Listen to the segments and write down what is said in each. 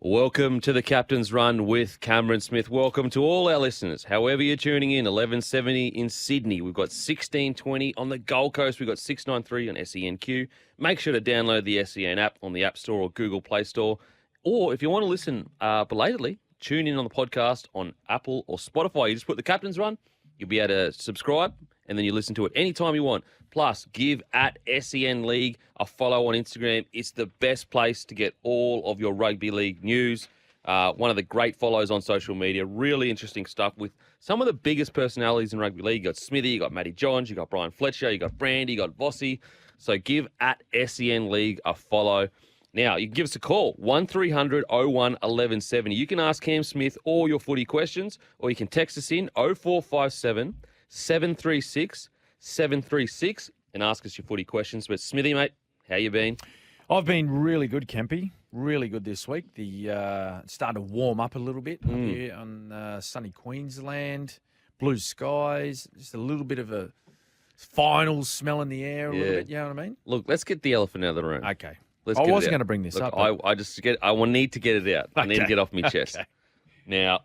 Welcome to the Captain's Run with Cameron Smith. Welcome to all our listeners. However you're tuning in, 1170 in Sydney. We've got 1620 on the Gold Coast. We've got 693 on SENQ. Make sure to download the SEN app on the App Store or Google Play Store. Or if you want to listen belatedly, tune in on the podcast on Apple or Spotify. You just put the Captain's Run. You'll be able to subscribe, and then you listen to it anytime you want. Plus, give at SEN League a follow on Instagram. It's the best place to get all of your rugby league news. One of the great follows on social media. Really interesting stuff with some of the biggest personalities in rugby league. You got Smithy, you got Matty Johns, you got Brian Fletcher, you got Brandy, you got Vossi. So give at SEN League a follow. Now, you can give us a call, 1300 01 1170. You can ask Cam Smith all your footy questions, or you can text us in 0457 736 736 and ask us your footy questions. But Smithy, mate, how you been? I've been really good, Kempy. Really good this week. It's starting to warm up a little bit up here on sunny Queensland. Blue skies. Just a little bit of a final smell in the air a little bit. You know what I mean? Look, let's get the elephant out of the room. Okay. Let's I get it wasn't out. going to bring this Look, up. I will need to get it out. I need to get off my chest. Okay. Now,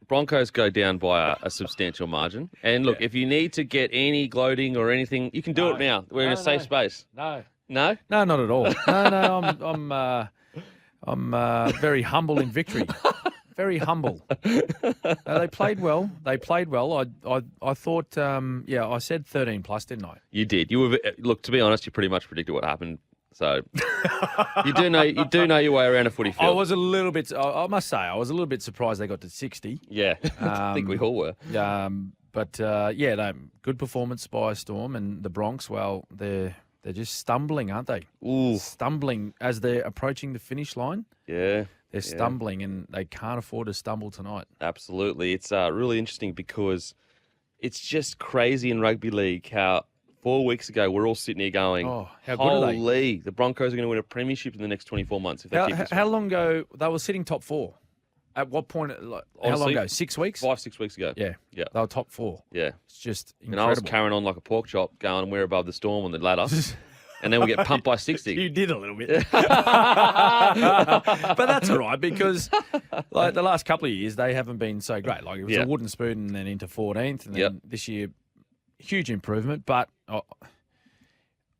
Broncos go down by a substantial margin. And look, if you need to get any gloating or anything, you can do it now. We're in a safe space. No. No? No, not at all. No, I'm very humble in victory. Very humble. They played well. I thought, I said 13 plus, didn't I? You did. Look, to be honest, you pretty much predicted what happened. So you do know your way around a footy field. I was a little bit. I must say, I was a little bit surprised they got to 60. Yeah, I think we all were. Good performance by Storm and the Bronx. Well, they're just stumbling, aren't they? Ooh. Stumbling as they're approaching the finish line. Yeah. They're stumbling, and they can't afford to stumble tonight. Absolutely. It's really interesting because it's just crazy in rugby league how 4 weeks ago we're all sitting here going, "Oh, how good are they? Holy, the Broncos are going to win a premiership in the next 24 months if they keep this How long ago they were sitting top four? At what point? How long ago? 6 weeks? 5-6 weeks ago. Yeah. They were top four. Yeah. It's just incredible. And I was carrying on like a pork chop going, we're above the Storm on the ladder. And then we get pumped by 60. You did a little bit. But that's all right because like the last couple of years, they haven't been so great. Like it was a wooden spoon and then into 14th. And then this year, huge improvement. But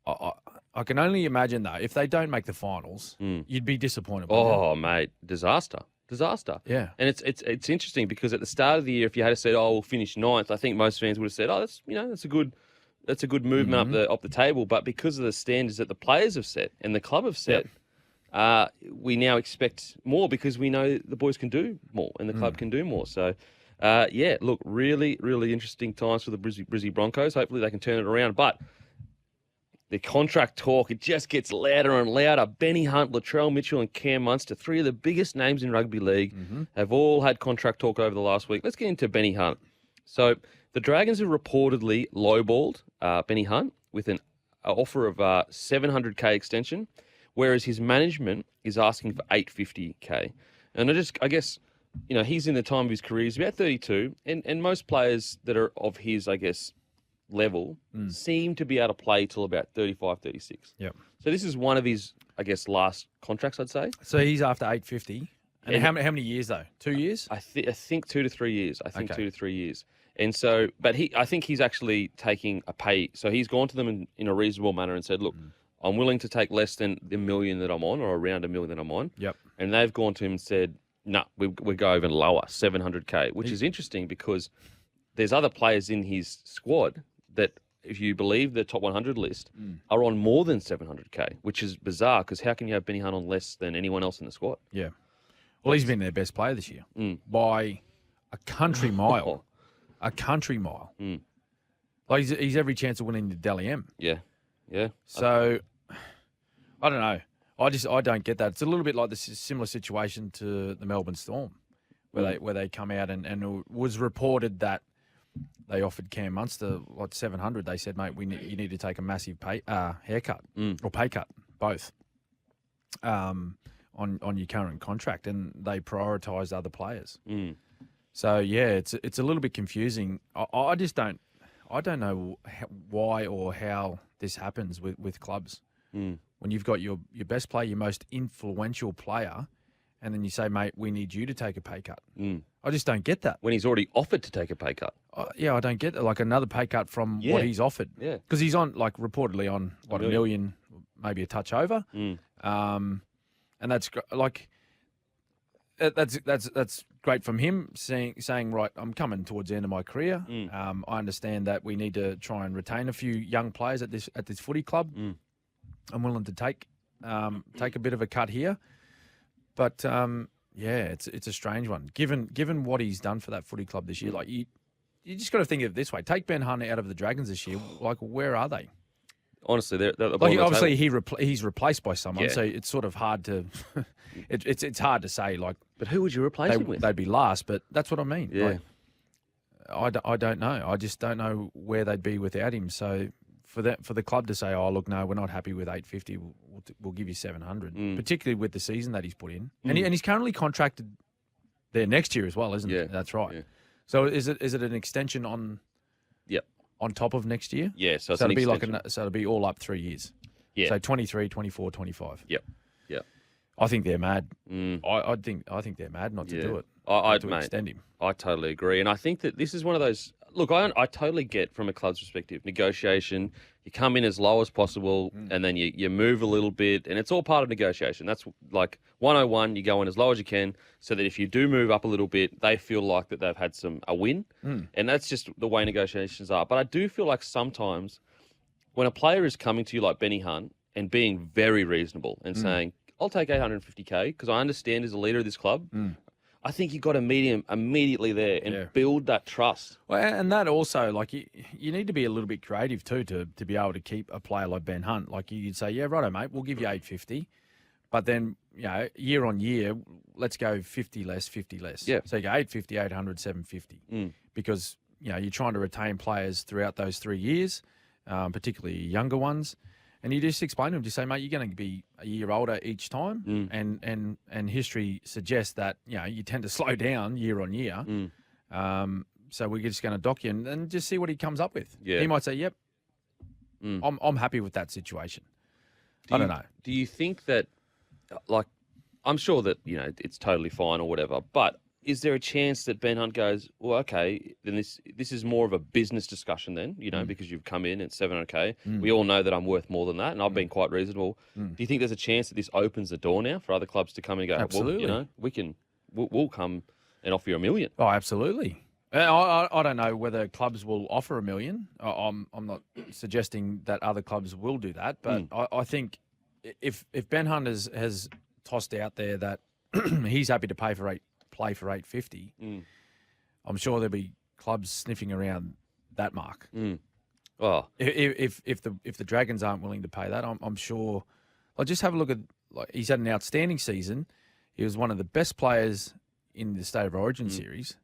I can only imagine, though, if they don't make the finals, you'd be disappointed. Mate, disaster. Yeah. And it's interesting because at the start of the year, if you had said, we'll finish ninth, I think most fans would have said, that's a good movement up the table. But because of the standards that the players have set and the club have set, we now expect more because we know the boys can do more and the club can do more. So, look, really, really interesting times for the Brizzy Broncos. Hopefully they can turn it around. But the contract talk, it just gets louder and louder. Benny Hunt, Latrell Mitchell and Cam Munster, three of the biggest names in rugby league, have all had contract talk over the last week. Let's get into Benny Hunt. So the Dragons have reportedly lowballed Benny Hunt with an offer of $700K extension, whereas his management is asking for $850K. And I guess, he's in the time of his career. He's about 32, and most players that are of his, I guess, level seem to be able to play till about 35, 36. Yep. So this is one of his, I guess, last contracts, I'd say. So he's after 850. And how many years, though? 2 years? I think 2 to 3 years. 2 to 3 years. And so, but I think he's actually taking a pay. So he's gone to them in a reasonable manner and said, look, I'm willing to take less than the $1 million that I'm on or around $1 million that I'm on. Yep. And they've gone to him and said, no, we go even lower, $700K, which is interesting because there's other players in his squad that, if you believe the top 100 list, are on more than $700K, which is bizarre because how can you have Benny Hunt on less than anyone else in the squad? Yeah. Well, he's been their best player this year by a country mile. A country mile. Like he's every chance of winning the Dally M. Yeah. So, I don't know. I don't get that. It's a little bit like the similar situation to the Melbourne Storm, where they come out and it was reported that they offered Cam Munster like $700. They said, mate, you need to take a massive haircut or pay cut, both, on your current contract, and they prioritised other players. So it's a little bit confusing. I just don't know why or how this happens with clubs. When you've got your best player, your most influential player, and then you say, mate, we need you to take a pay cut. Mm. I just don't get that. When he's already offered to take a pay cut. Yeah, I don't get that. Like another pay cut from what he's offered. Yeah. Because he's on, like, reportedly on, $1 million, maybe a touch over. Mm. And that's, like, that's great from him saying, right, I'm coming towards the end of my career. I understand that we need to try and retain a few young players at this footy club. I'm willing to take a bit of a cut here. But, it's a strange one. Given what he's done for that footy club this year, like you just got to think of it this way. Take Ben Hunt out of the Dragons this year. Like, where are they? Honestly, they're like, obviously he's replaced by someone, so it's sort of hard to it's hard to say. Like, but who would you replace him with? They'd be last, but that's what I mean. Yeah, like, I don't know. I just don't know where they'd be without him. So for the club to say, oh look, no, we're not happy with $850, we'll give you $700, particularly with the season that he's put in, and he's currently contracted there next year as well, isn't it? That's right. Yeah. So is it an extension on? Yep. On top of next year? Yeah, so it'll be so it'll be all up 3 years. Yeah. So 23, 24, 25. Yep. I think they're mad. I think they're mad not to do it. Mate, extend him. I totally agree. And I think that this is one of those look, I totally get from a club's perspective, negotiation, you come in as low as possible and then you move a little bit and it's all part of negotiation. That's like 101, you go in as low as you can so that if you do move up a little bit, they feel like that they've had a win. And that's just the way negotiations are. But I do feel like sometimes when a player is coming to you like Benny Hunt and being very reasonable and saying, I'll take $850K because I understand as a leader of this club, I think you've got to meet him immediately there and build that trust. Well, and that also, like, you need to be a little bit creative too to be able to keep a player like Ben Hunt. Like, you'd say, yeah, righto, mate, we'll give you $850, but then, you know, year on year, let's go 50 less. Yeah. So you go 850, 800, 750, because, you know, you're trying to retain players throughout those 3 years, particularly younger ones. And you just explain to them, just say, mate, you're going to be a year older each time. And history suggests that, you know, you tend to slow down year on year. So we're just going to dock you and just see what he comes up with. Yeah. He might say, yep, I'm happy with that situation. I don't know. Do you think that, like, I'm sure that, you know, it's totally fine or whatever, but is there a chance that Ben Hunt goes, well, okay, then this is more of a business discussion then, you know, because you've come in at $700K. We all know that I'm worth more than that, and I've been quite reasonable. Do you think there's a chance that this opens the door now for other clubs to come in and go, absolutely, well, you know, we'll come and offer you $1 million? Oh, absolutely. I don't know whether clubs will offer $1 million. I'm not suggesting that other clubs will do that, but I think if Ben Hunt has tossed out there that he's happy to play for $850, I'm sure there'll be clubs sniffing around that mark. Oh, if the Dragons aren't willing to pay that, I'm sure. I'll just have a look at, like, he's had an outstanding season. He was one of the best players in the State of Origin series.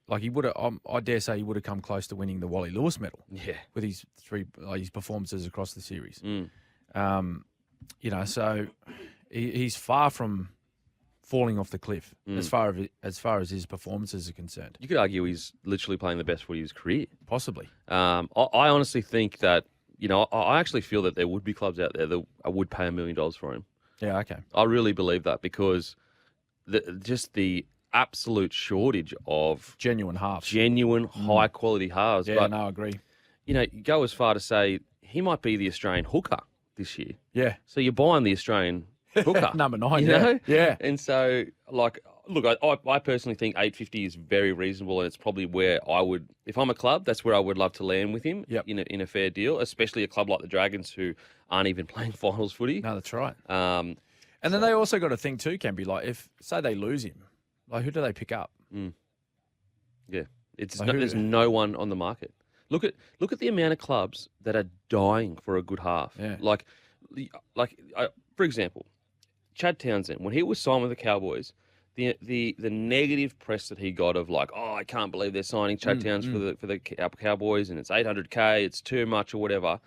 Like, he would have, I dare say, he would have come close to winning the Wally Lewis medal. Yeah, with his his performances across the series. You know, so he's far from falling off the cliff as far as his performances are concerned. You could argue he's literally playing the best footy of his career. Possibly. I honestly think that, you know, I actually feel that there would be clubs out there that would pay $1 million for him. Yeah, okay. I really believe that because just the absolute shortage of genuine high quality halves. Yeah, no, I agree. You know, you go as far to say he might be the Australian hooker this year. Yeah. So you're buying the Australian hooker. Number 9, you know? Yeah. And so, like, look, I personally think $850 is very reasonable, and it's probably where I would, if I'm a club, that's where I would love to land with him in a fair deal, especially a club like the Dragons who aren't even playing finals footy. No, that's right. And then they also got to think too, can be like, if, say they lose him, like, who do they pick up? Yeah. There's no one on the market. Look at the amount of clubs that are dying for a good half. Yeah. Like, for example, Chad Townsend, when he was signed with the Cowboys, the negative press that he got of, like, oh, I can't believe they're signing Chad Townsend for the Cowboys and it's $800K, it's too much or whatever.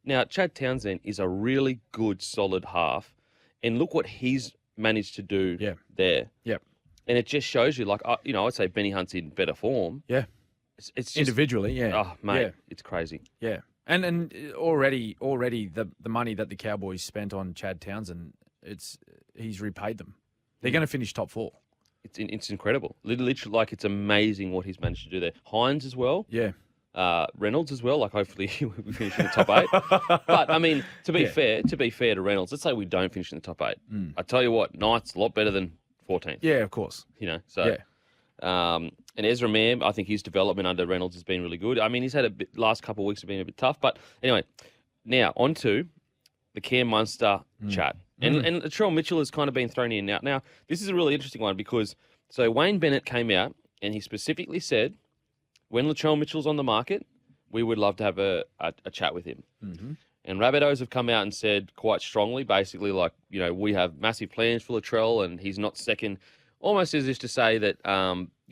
Now, Chad Townsend is a really good, solid half, and look what he's managed to do there. Yep. And it just shows you, like, you know, I'd say Benny Hunt's in better form. Yeah. It's just, individually, yeah. Oh, mate, it's crazy. Yeah. And already the money that the Cowboys spent on Chad Townsend, he's repaid them. They're going to finish top 4. It's incredible. Literally, like, it's amazing what he's managed to do there. Hines as well. Yeah. Reynolds as well. Like, hopefully we finish in the top 8. But I mean, to be fair to Reynolds, let's say we don't finish in the top 8. I tell you what, Knight's a lot better than 14th. Yeah, of course. So. Yeah. And Ezra Mam, I think his development under Reynolds has been really good. I mean, he's had last couple of weeks have been a bit tough, but anyway, now on to the Cam Munster chat. And Latrell Mitchell has kind of been thrown in and out. Now, this is a really interesting one because Wayne Bennett came out and he specifically said, when Latrell Mitchell's on the market, we would love to have a chat with him. Mm-hmm. And Rabbitohs have come out and said quite strongly, basically, like, we have massive plans for Latrell and he's not second. Almost as if to say that,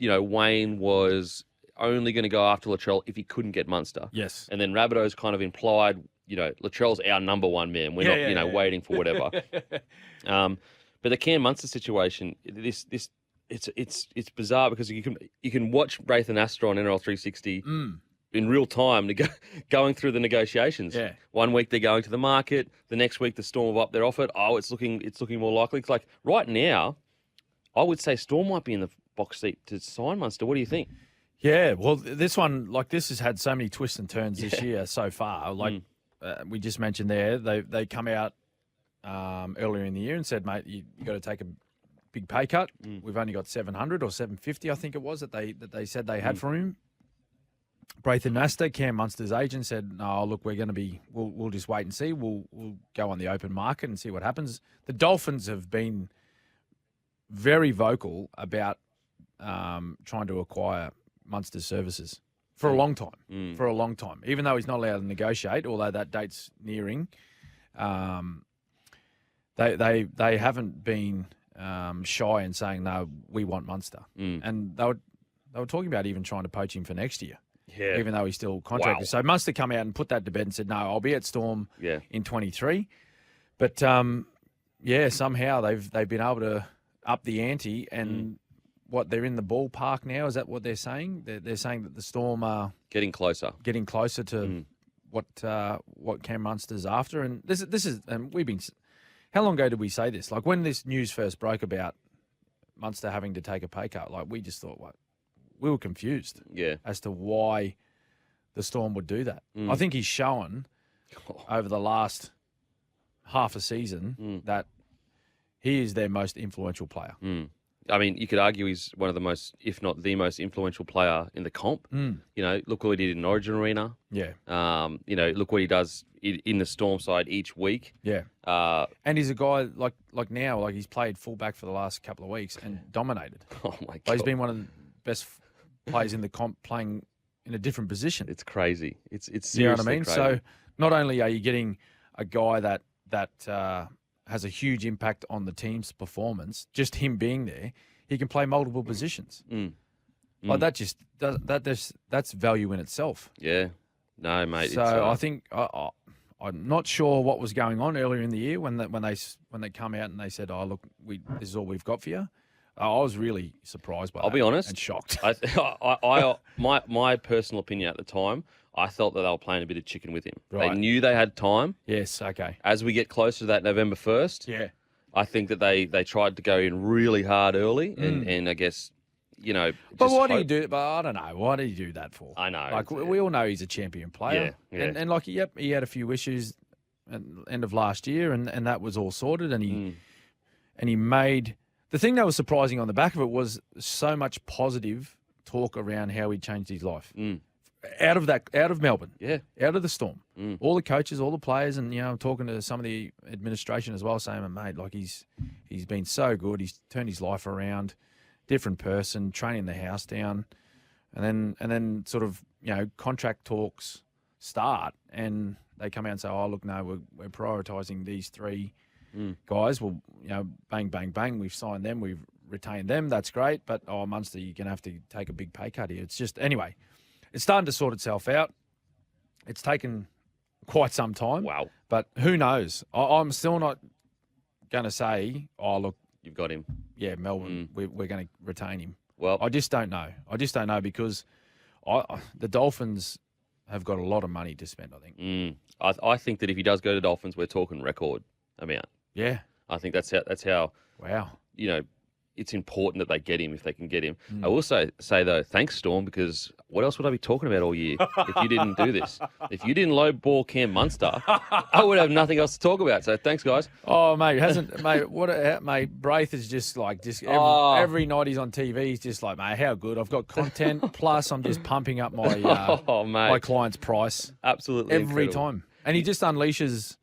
Wayne was only going to go after Latrell if he couldn't get Munster. Yes. And then Rabbitohs kind of implied, Latrell's our number one man. We're not, waiting for whatever. But the Cam Munster situation, it's bizarre because you can watch Braithen Astor on NRL 360 in real time going through the negotiations. Yeah. 1 week they're going to the market, the next week the Storm have up their offer. Oh, it's looking more likely. It's like right now, I would say Storm might be in the box seat to sign Munster. What do you think? Yeah, well, this one, like, this has had so many twists and turns this year so far. Like we just mentioned there, they come out earlier in the year and said, mate, you got to take a big pay cut. We've only got 700 or 750, I think it was, that they said they had for him. Braithen Astor, Cam Munster's agent, said, no, look, we're going to be, we'll just wait and see. We'll go on the open market and see what happens. The Dolphins have been very vocal about trying to acquire Munster's services for a long time. For a long time, even though he's not allowed to negotiate, although that date's nearing. They haven't been shy in saying no, we want Munster, and they were talking about even trying to poach him for next year. Yeah, even though he's still contracted. Wow. So Munster come out and put that to bed and said, no, I'll be at Storm in 23. But somehow they've been able to up the ante and. What, they're in the ballpark now? Is that what they're saying? They're saying that the Storm are getting closer to what Cam Munster's after. And this is and we've been. How long ago did we say this? Like when this news first broke about Munster having to take a pay cut, like we just thought, we were confused, as to why the Storm would do that. I think he's shown over the last half a season that he is their most influential player. I mean, you could argue he's one of the most, if not the most influential player in the comp. Look what he did in Origin Arena. Yeah. Look what he does in the Storm side each week. Yeah. And he's a guy like now, like he's played fullback for the last couple of weeks and dominated. Oh my God. Like he's been one of the best players in the comp playing in a different position. It's crazy. It's seriously, you know what I mean? crazy. So not only are you getting a guy that has a huge impact on the team's performance, just him being there, he can play multiple positions. Like that's value in itself. Yeah. No, mate. So I think I'm not sure what was going on earlier in the year when they come out and they said, "Oh, look, this is all we've got for you." I was really surprised by that. I'll be honest and shocked. My personal opinion at the time, I felt that they were playing a bit of chicken with him. Right. They knew they had time. Yes, okay. As we get closer to that November 1st, I think that they tried to go in really hard early, and I guess, But why do you do? But I don't know. Why do you do that for? I know. Like we all know he's a champion player, and like he had a few issues at the end of last year, and that was all sorted, and he made. The thing that was surprising on the back of it was so much positive talk around how he changed his life. Out of Melbourne, out of the Storm, all the coaches, all the players, and I'm talking to some of the administration as well, saying, "Mate, like he's been so good. He's turned his life around, different person, training the house down, and then sort of contract talks start, and they come out and say, "Oh, look, no, we're prioritising these three guys. Well, bang, bang, bang. We've signed them. We've retained them. That's great. But Munster, you're gonna have to take a big pay cut here." It's just anyway. It's starting to sort itself out. It's taken quite some time. Wow. But who knows? I'm still not going to say, "Oh, look, you've got him." Yeah, Melbourne, we're going to retain him. Well, I just don't know. I just don't know because the Dolphins have got a lot of money to spend, I think. I think that if he does go to Dolphins, we're talking record amount. Yeah. I think that's how. Wow. it's important that they get him if they can get him. I will say though, thanks Storm, because what else would I be talking about all year if you didn't do this? If you didn't low ball Cam Munster, I would have nothing else to talk about. So thanks, guys. Oh, mate, mate, Braith is just every night he's on TV, he's just like, mate, how good. I've got content, plus I'm just pumping up my my client's price. Absolutely every incredible. time. And he just unleashes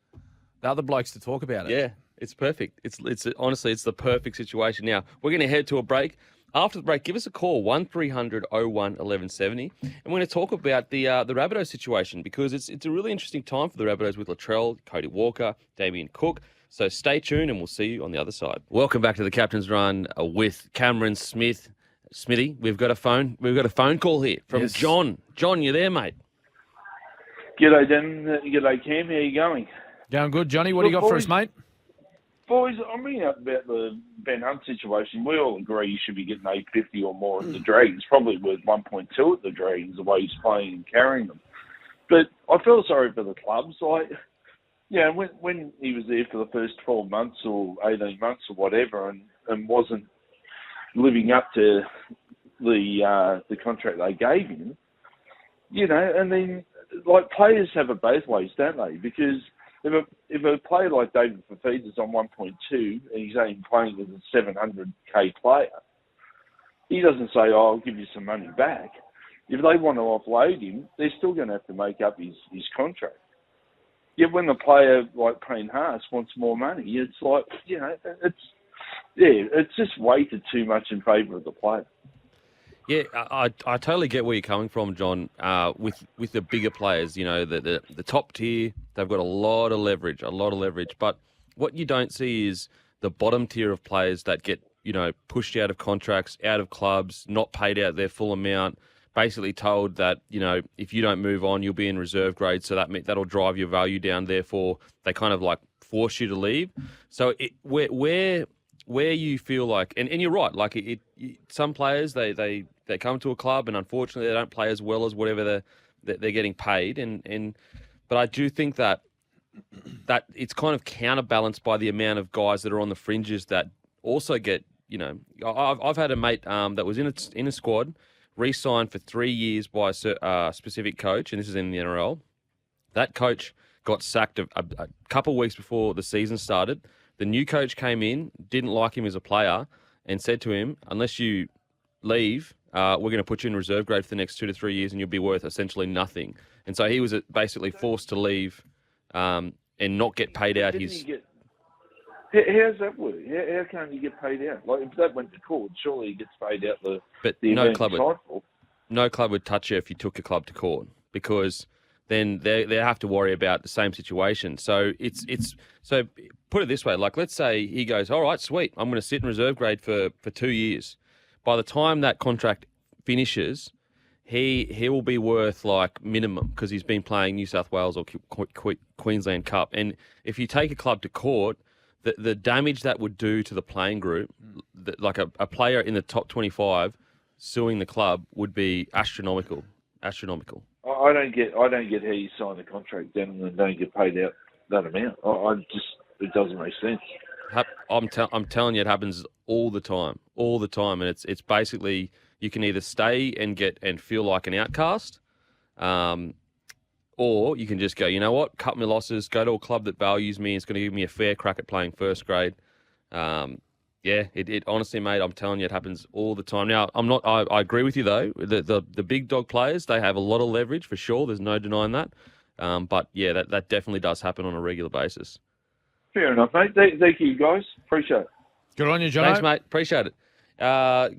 the other blokes to talk about it. Yeah, it's perfect. It's honestly, it's the perfect situation. Now, we're going to head to a break. After the break, give us a call, 1300 01 1170. And we're going to talk about the Rabbitohs situation, because it's a really interesting time for the Rabbitohs with Latrell, Cody Walker, Damien Cook. So stay tuned and we'll see you on the other side. Welcome back to the Captain's Run with Cameron Smith. Smithy, we've got a phone call here from Yes. John. John, you there, mate? G'day, Dan. G'day, Cam. How you going? Going good, Johnny. What do you got for us, mate? Boys, I'm ringing up about the Ben Hunt situation. We all agree you should be getting 850 or more at the Dragons. Probably worth 1.2 at the Dragons, the way he's playing and carrying them. But I feel sorry for the clubs. When he was there for the first 12 months or 18 months or whatever and wasn't living up to the contract they gave him, and then, players have it both ways, don't they? Because if a player like David Fafita's on 1.2 and he's only playing as a 700k player, he doesn't say, "Oh, I'll give you some money back." If they want to offload him, they're still going to have to make up his contract. Yet when the player like Payne Haas wants more money, it's like, it's just weighted too much in favour of the player. Yeah, I totally get where you're coming from, John. With the bigger players, the top tier, they've got a lot of leverage. But what you don't see is the bottom tier of players that get, pushed out of contracts, out of clubs, not paid out their full amount, basically told that, if you don't move on, you'll be in reserve grade, so that'll drive your value down. Therefore, they kind of force you to leave. So where you feel like, and you're right, some players they come to a club and unfortunately they don't play as well as whatever they're getting paid, but I do think that it's kind of counterbalanced by the amount of guys that are on the fringes that also get, I've had a mate that was in a squad, re-signed for 3 years by a specific coach, and this is in the NRL. That coach got sacked a couple of weeks before the season started. The new coach came in, didn't like him as a player, and said to him, unless you leave, we're going to put you in reserve grade for the next 2 to 3 years and you'll be worth essentially nothing. And so he was basically forced to leave and not get paid out his... How's that work? How can you get paid out? If that went to court, surely he gets paid out the no club would touch you if you took a club to court, because then they have to worry about the same situation. So so put it this way, let's say he goes, all right, sweet, I'm going to sit in reserve grade for 2 years. By the time that contract finishes, he will be worth minimum, because he's been playing New South Wales or Queensland Cup. And if you take a club to court, the damage that would do to the playing group, a player in the top 25 suing the club would be astronomical. I don't get how you sign the contract then and don't get paid out that amount. It doesn't make sense. I'm telling you, it happens all the time, and it's basically you can either stay and feel like an outcast, or you can just go, you know what, cut my losses, go to a club that values me, it's going to give me a fair crack at playing first grade. It honestly, mate, I'm telling you, it happens all the time. Now, I agree with you though. The big dog players, they have a lot of leverage for sure. There's no denying that. But yeah, that definitely does happen on a regular basis. Fair enough, mate. Thank you, guys. Appreciate it. Good on you, John. Thanks, mate. Appreciate it.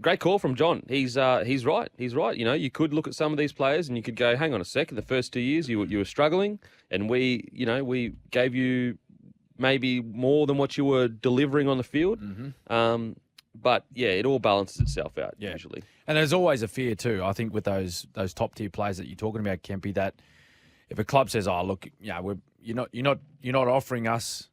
Great call from John. He's right. You could look at some of these players and you could go, hang on a second, the first 2 years you were struggling, and we gave you maybe more than what you were delivering on the field. Mm-hmm. But yeah, it all balances itself out usually. And there's always a fear too, I think, with those top tier players that you're talking about, Kempy, that if a club says, "Oh, look, you're not offering us,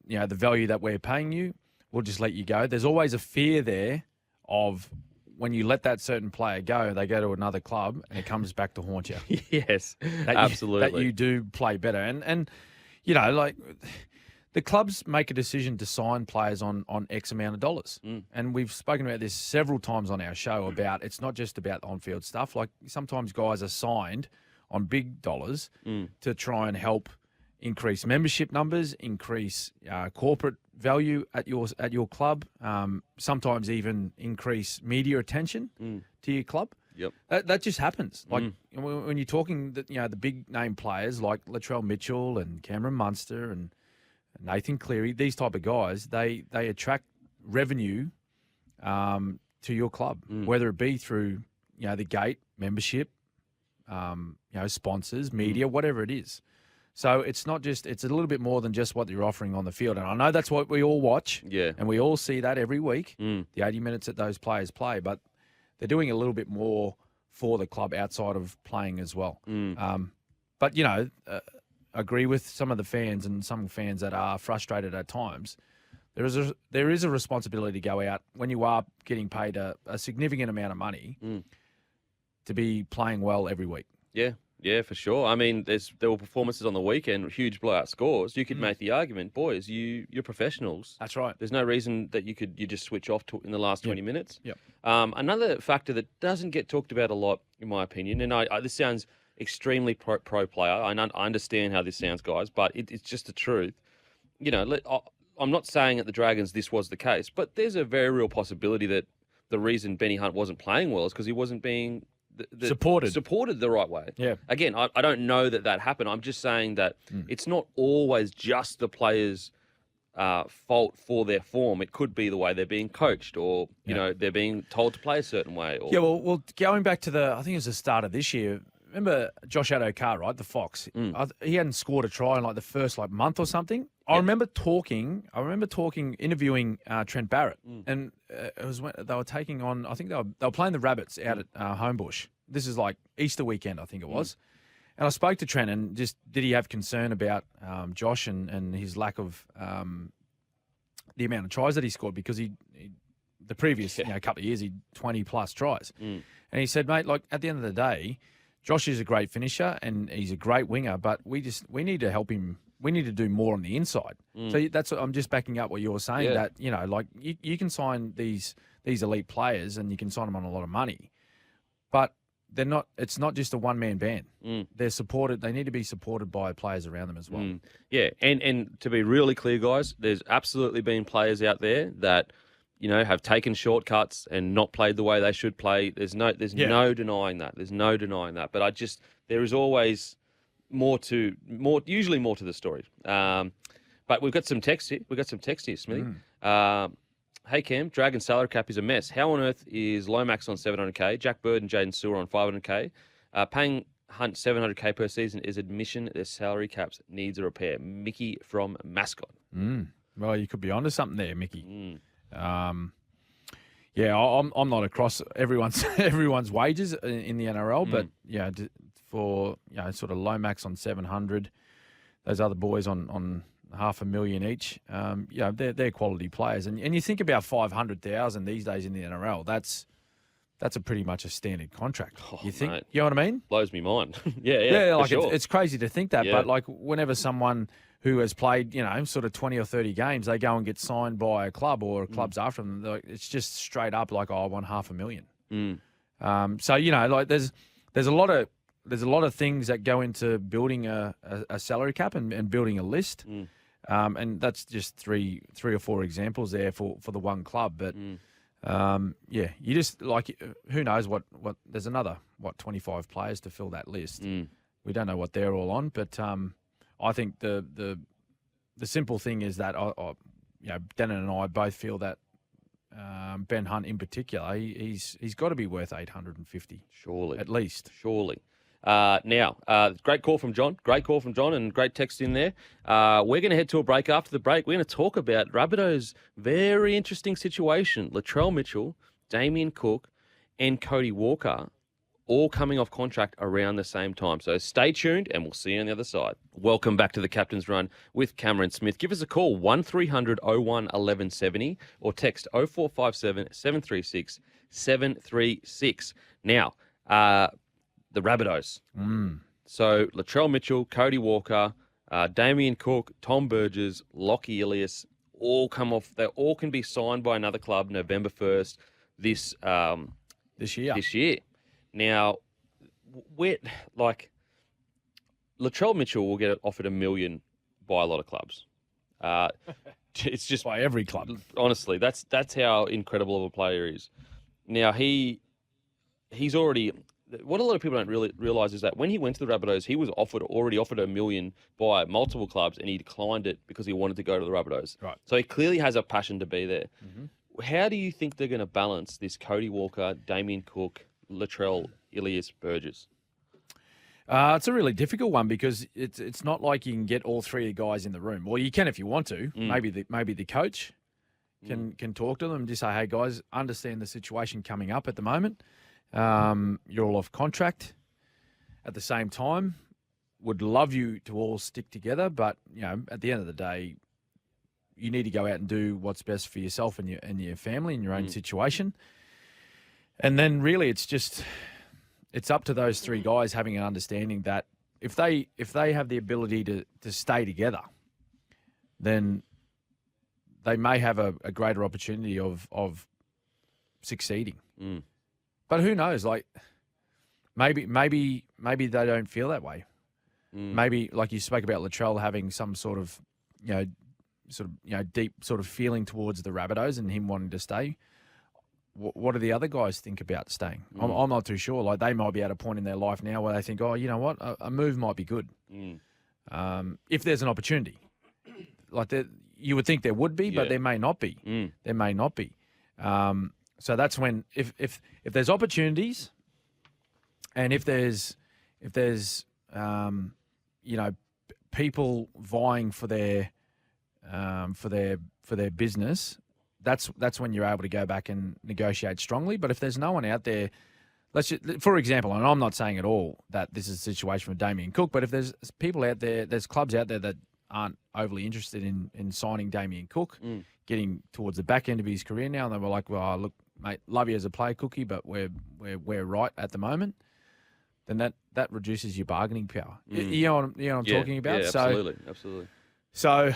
the value that we're paying you, we'll just let you go." There's always a fear there of when you let that certain player go, they go to another club and it comes back to haunt you. Yes, absolutely. That you do play better. And the clubs make a decision to sign players on X amount of dollars. And we've spoken about this several times on our show about it's not just about on-field stuff. Like sometimes guys are signed on big dollars to try and help increase membership numbers, increase corporate value at your club, sometimes even increase media attention to your club. Yep. That just happens. Like when you're talking, the big name players like Latrell Mitchell and Cameron Munster and Nathan Cleary, these type of guys, they attract revenue to your club, whether it be through the gate membership, sponsors, media, whatever it is. So it's not just, it's a little bit more than just what you're offering on the field. And I know that's what we all watch. Yeah. And we all see that every week, the 80 minutes that those players play. But they're doing a little bit more for the club outside of playing as well. But, agree with some of the fans and some fans that are frustrated at times. There is a responsibility to go out when you are getting paid a significant amount of money to be playing well every week. Yeah, for sure. I mean, there were performances on the weekend, huge blowout scores. You could make the argument, boys, you're professionals. That's right. There's no reason that you just switch off in the last 20 minutes. Yep. Another factor that doesn't get talked about a lot, in my opinion, and this sounds extremely pro player. I understand how this sounds, guys, but it's just the truth. I'm not saying at the Dragons this was the case, but there's a very real possibility that the reason Benny Hunt wasn't playing well is because he wasn't being supported the right way. Yeah. Again, I don't know that happened. I'm just saying that it's not always just the players' fault for their form. It could be the way they're being coached, or they're being told to play a certain way. Or... Yeah. Well, going back to I think it was the start of this year. Remember Josh Adokar, right? The Fox. He hadn't scored a try in like the first month or something. I remember interviewing Trent Barrett, and it was when they were taking on. I think they were playing the Rabbits out at Homebush. This is like Easter weekend, I think it was. And I spoke to Trent, and just did he have concern about Josh and his lack of the amount of tries that he scored, because the previous couple of years he'd 20 plus tries, and he said, mate, like at the end of the day, Josh is a great finisher and he's a great winger, but we need to help him. We need to do more on the inside. So that's what I'm just backing up what you're saying, that, like you can sign these elite players and you can sign them on a lot of money, but it's not just a one-man band. They're supported. They need to be supported by players around them as well. Yeah. And to be really clear, guys, there's absolutely been players out there that, have taken shortcuts and not played the way they should play. There's no denying that. There's no denying that. But there is always usually more to the story. But we've got some text here. Smithy. Hey, Cam, Dragon salary cap is a mess. How on earth is Lomax on 700K, Jack Bird and Jaden Sewer on 500K? Paying Hunt 700K per season is admission their salary caps needs a repair. Mickey from Mascot. Well, you could be onto something there, Mickey. I'm not across everyone's wages in the NRL, but for sort of Lomax on 700, those other boys on $500,000 each. They're quality players, and you think about 500,000 these days in the NRL. That's a pretty much a standard contract. You think? Mate, you know what I mean? Blows me mind. Yeah. Like sure. it's crazy to think that, but like whenever someone who has played, sort of 20 or 30 games, they go and get signed by a club or clubs after them. It's just straight up like, I want $500,000. So like there's a lot of things that go into building a salary cap and building a list. And that's just three or four examples there for the one club. But you just like, who knows what there's another 25 players to fill that list. We don't know what they're all on, but I think the simple thing is that Denon and I both feel that Ben Hunt in particular, he's got to be worth 850, surely, at least, surely. Great call from John. And great text in there. We're going to head to a break. After the break, we're going to talk about Rabbitohs' very interesting situation. Latrell Mitchell, Damien Cook, and Cody Walker all coming off contract around the same time. So stay tuned and we'll see you on the other side. Welcome back to the Captain's Run with Cameron Smith. Give us a call, 1300 01 1170, or text 0457 736 736. Now, the Rabbitohs. So Latrell Mitchell, Cody Walker, Damien Cook, Tom Burgess, Lockie Ilias, all come off. They all can be signed by another club November 1st this year. This year. Now, Latrell Mitchell will get offered $1 million by a lot of clubs. It's just by every club. Honestly, that's how incredible of a player he is. Now he's already. What a lot of people don't really realize is that when he went to the Rabbitohs, he was already offered $1 million by multiple clubs, and he declined it because he wanted to go to the Rabbitohs. Right. So he clearly has a passion to be there. Mm-hmm. How do you think they're going to balance this Cody Walker, Damien Cook, Latrell, Ilias, Burgess? It's a really difficult one because it's not like you can get all three guys in the room. Well, you can if you want to. Maybe the coach can talk to them and just say, hey, guys, understand the situation coming up at the moment. You're all off contract. At the same time, would love you to all stick together, but at the end of the day, you need to go out and do what's best for yourself and your family and your own situation. And then really, it's up to those three guys having an understanding that if they have the ability to stay together, then they may have a greater opportunity of succeeding. But who knows? Like maybe they don't feel that way. Maybe like you spoke about Latrell having some sort of deep sort of feeling towards the Rabbitohs and him wanting to stay. What do the other guys think about staying? I'm not too sure. Like they might be at a point in their life now where they think, oh, you know what, a move might be good. If there's an opportunity, like you would think there would be, but there may not be. There may not be. So that's when if there's opportunities, and if there's people vying for their business, that's when you're able to go back and negotiate strongly. But if there's no one out there, for example, and I'm not saying at all that this is a situation with Damien Cook, but if there's people out there, there's clubs out there that aren't overly interested in signing Damien Cook, getting towards the back end of his career now, and they were like, well, look, mate, love you as a player, Cookie, but we're right at the moment, then that reduces your bargaining power. You know what I'm talking about? Yeah, absolutely. So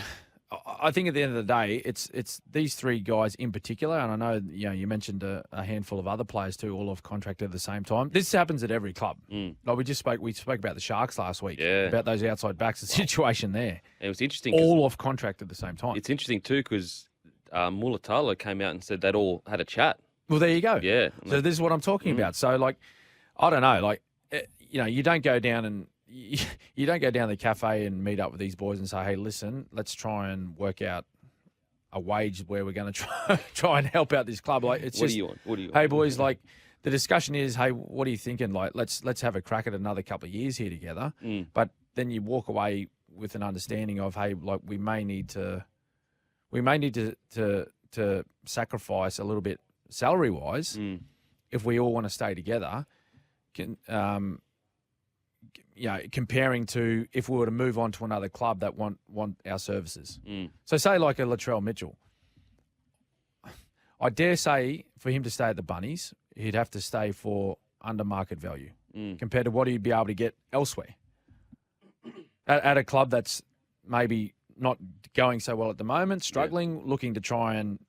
I think at the end of the day, it's these three guys in particular, and I know you mentioned a handful of other players too, all off contract at the same time. This happens at every club. Like we spoke about the Sharks last week, about those outside backs, the situation there. And it was interesting. All off contract at the same time. It's interesting too because Mulatalo came out and said they'd all had a chat. Well, there you go. Yeah. So this is what I'm talking about. So like, I don't know, like you don't go down and. You don't go down to the cafe and meet up with these boys and say, hey, listen, let's try and work out a wage where we're going to try and help out this club. Like, it's What do you want? Hey, boys, like the discussion is, hey, what are you thinking? Like, let's have a crack at another couple of years here together. But then you walk away with an understanding of, hey, like we may need to sacrifice a little bit salary wise if we all want to stay together. Comparing to if we were to move on to another club that want our services. So say like a Latrell Mitchell. I dare say for him to stay at the Bunnies, he'd have to stay for under market value compared to what he'd be able to get elsewhere. At a club that's maybe not going so well at the moment, struggling, looking to try and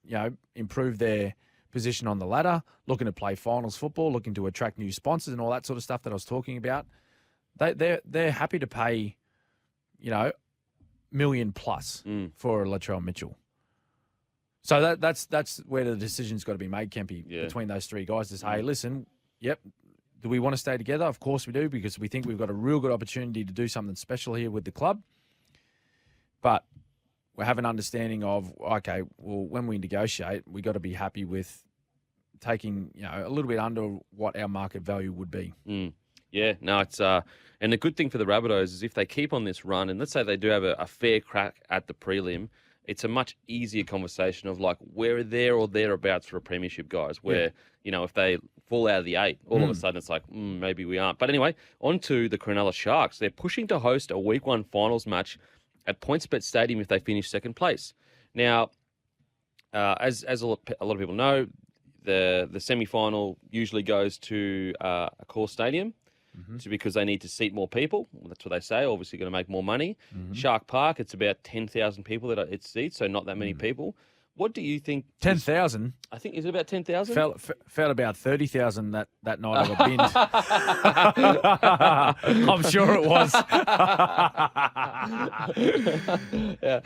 improve their position on the ladder, looking to play finals football, looking to attract new sponsors and all that sort of stuff that I was talking about. They're happy to pay, $1 million plus for a Latrell Mitchell. So that's where the decision's got to be made, Kempy, between those three guys to say, hey, listen, do we want to stay together? Of course we do, because we think we've got a real good opportunity to do something special here with the club. But we have an understanding of, okay, well, when we negotiate, we got to be happy with taking, a little bit under what our market value would be. Yeah, no, it's and the good thing for the Rabbitohs is if they keep on this run, and let's say they do have a fair crack at the prelim, it's a much easier conversation of like we're there or thereabouts for a premiership, guys. Where if they fall out of the 8, all of a sudden it's like maybe we aren't. But anyway, on to the Cronulla Sharks. They're pushing to host a Week 1 finals match at PointsBet Stadium if they finish second place. Now, as a lot of people know, the semi-final usually goes to a core stadium. It's because they need to seat more people. That's what they say. Obviously, going to make more money. Shark Park, it's about 10,000 people that it seats, so not that many people. What do you think? 10,000? I think, is it about 10,000? Felt about 30,000 that night of a binge. I'm sure it was.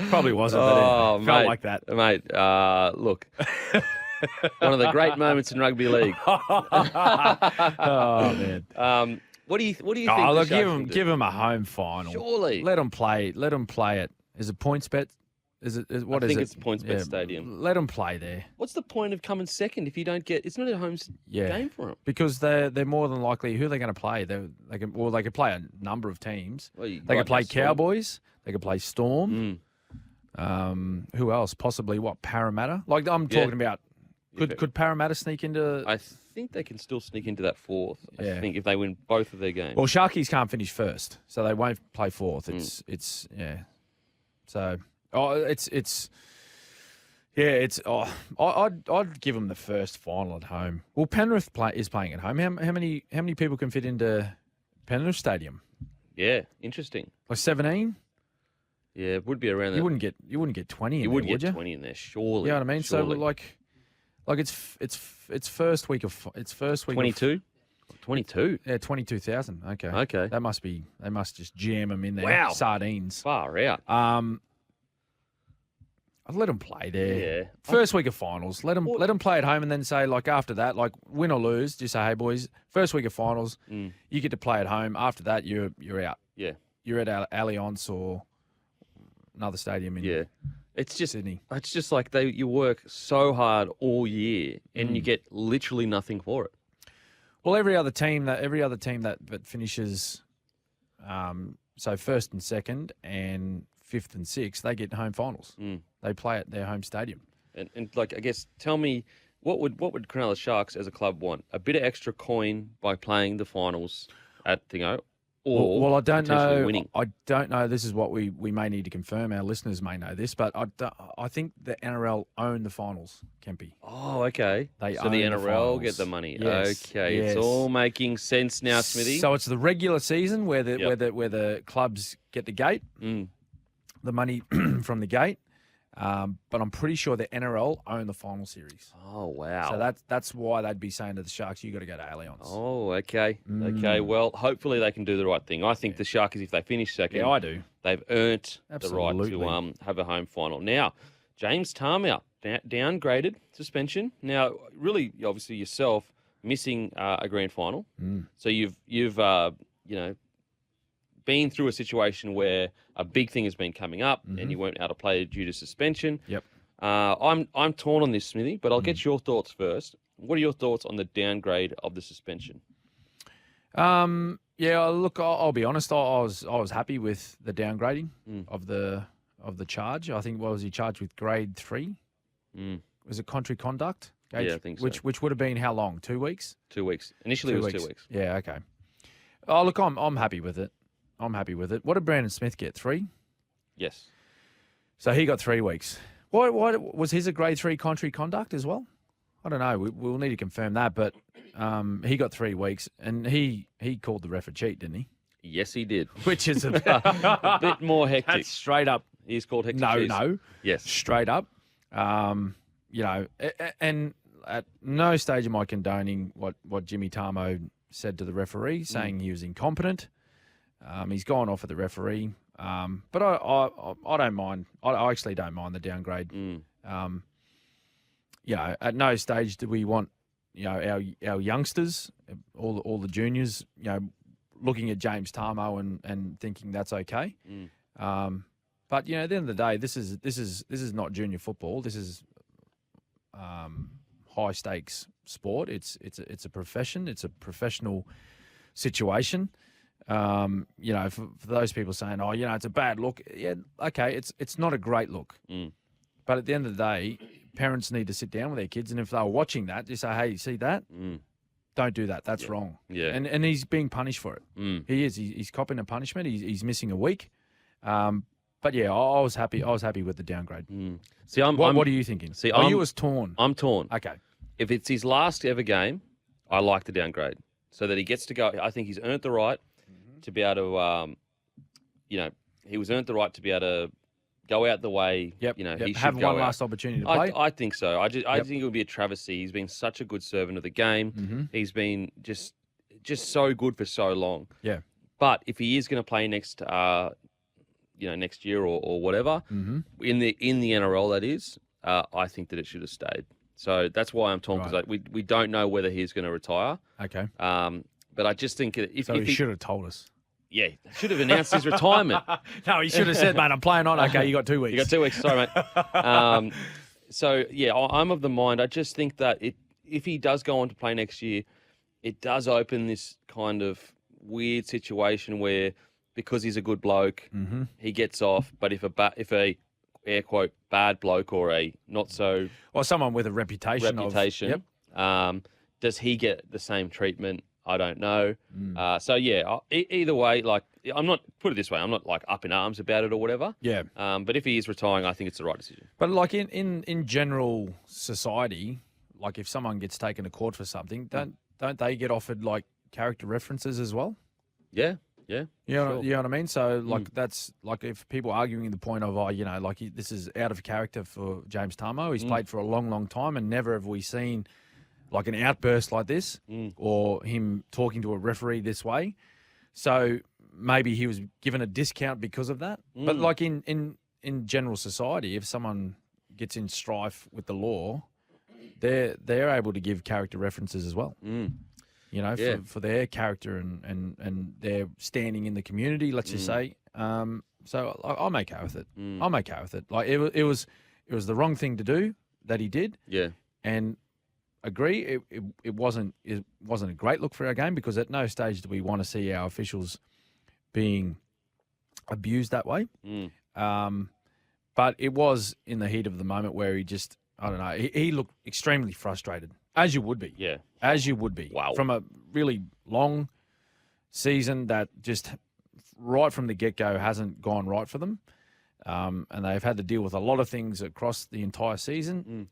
Probably wasn't, but it felt like that. Mate, look, one of the great moments in rugby league. Oh, man. What do you think? Look, give them a home final. Surely. Let them play it. Is it points bet? I think it's Points Bet Stadium. Let them play there. What's the point of coming second if you don't get? It's not a home game for them. Because they're more than likely who they're going to play. They could play a number of teams. Well, they could play Cowboys. They could play Storm. Who else? Possibly Parramatta. Like I'm talking about. Could Parramatta sneak into? I think they can still sneak into that fourth. I think if they win both of their games. Well, Sharkies can't finish first, so they won't play fourth. It's So. I'd give them the first final at home. Well, Penrith is playing at home. How many people can fit into Penrith Stadium? Yeah, interesting. Like 17? Yeah, it would be around that. You wouldn't get 20 in there, would you? get 20 in there, surely. You know what I mean? Surely. So like it's first week of 22? 22? Yeah, 22,000. Okay. Okay. They must just jam them in there. Wow. Sardines. Far out. I'd let them play there. Yeah. First week of finals. Let them play at home and then say, like, after that, like, win or lose, just say, hey, boys, first week of finals, you get to play at home. After that, you're out. Yeah. You're at Allianz or another stadium in Sydney. It's just like you work so hard all year and you get literally nothing for it. Well, every other team that finishes, so first and second and fifth and sixth, they get home finals. They play at their home stadium. And like, I guess, tell me, what would Cronulla Sharks as a club want? A bit of extra coin by playing the finals at Thingo, or well, I don't know. Winning? I don't know. This is what we may need to confirm. Our listeners may know this, but I think the NRL own the finals, Kempy. Oh, okay. So the NRL get the money. Yes, okay, yes. It's all making sense now, Smithy. So it's the regular season where the clubs get the gate, the money from the gate. But I'm pretty sure the NRL own the final series. Oh, wow. So that's why they'd be saying to the Sharks, you got to go to Allianz. Oh, okay. Okay, well, hopefully they can do the right thing. I think the Sharkies, if they finish second, I do. They've earned Absolutely. the right to have a home final. Now, James Tamou, downgraded, suspension. Now, really, obviously yourself, missing a grand final. So you've been through a situation where a big thing has been coming up and you weren't able to play due to suspension. Yep. I'm torn on this, Smithy, but I'll get your thoughts first. What are your thoughts on the downgrade of the suspension? Look, I'll be honest. I was happy with the downgrading of the charge. I think, what was he charged with? Grade 3? Was it contrary conduct? I think so. Which would have been how long? 2 weeks? 2 weeks. Initially, it was 2 weeks. Yeah, okay. Oh, look, I'm happy with it. What did Brandon Smith get? 3? Yes. So he got 3 weeks. Why was his a grade 3 contrary conduct as well? I don't know. We'll need to confirm that. But he got 3 weeks, and he called the ref a cheat, didn't he? Yes, he did. Which is a bit more hectic. That's straight up. He's called hectic. No. Yes. Straight up. And at no stage am I condoning what Jimmy Tamou said to the referee, saying he was incompetent. He's gone off at the referee. But I don't mind. I actually don't mind the downgrade. At no stage do we want, our youngsters, all the juniors, looking at James Tamou and thinking that's okay. But at the end of the day, this is not junior football. This is high stakes sport. It's a profession. It's a professional situation. For those people saying, it's a bad look. Yeah, okay, it's not a great look. But at the end of the day, parents need to sit down with their kids, and if they're watching that, just say, hey, you see that? Don't do that. That's wrong. Yeah. And he's being punished for it. He is. He's copping a punishment. He's missing a week. But yeah, I was happy. I was happy with the downgrade. See, what are you thinking? See, you was torn. I'm torn. Okay. If it's his last ever game, I like the downgrade. so that he gets to go. I think he's earned the right to be able to, he was earned the right to be able to go out the way. Yep. He should have go one out. last opportunity to play. I think so. I think it would be a travesty. He's been such a good servant of the game. Mm-hmm. He's been just so good for so long. Yeah. But if he is going to play next year or whatever, Mm-hmm. in the NRL, that is, I think that it should have stayed. So that's why I'm talking, because we don't know whether he's going to retire. Okay. But I just think if he should have told us. Yeah, should have announced his retirement. No, he should have said, mate, I'm playing on. Okay, you got 2 weeks. You got 2 weeks. Sorry, mate. So, yeah, I'm of the mind. I just think that if he does go on to play next year, it does open this kind of weird situation where, because he's a good bloke, he gets off. But if a air quote bad bloke or a not so someone with a reputation, does he get the same treatment? I don't know. So yeah, either way, I'm not, put it this way, I'm not up in arms about it or whatever. Yeah. But if he is retiring, I think it's the right decision. But in general society, if someone gets taken to court for something, don't they get offered character references as well? Yeah. Yeah. You know what I mean? So that's if people arguing the point of this is out of character for James Tamou. He's played for a long, long time, and never have we seen an outburst like this or him talking to a referee this way. So maybe he was given a discount because of that. But in general society, if someone gets in strife with the law, they're able to give character references as well. For their character and their standing in the community, let's just say. So I'm okay with it. I'm okay with it. It was the wrong thing to do that he did. Yeah. And agree, it wasn't a great look for our game, because at no stage do we want to see our officials being abused that way. But it was in the heat of the moment where he just, I don't know, he looked extremely frustrated, as you would be. Yeah. As you would be. Wow. From a really long season that just right from the get-go hasn't gone right for them. And they've had to deal with a lot of things across the entire season.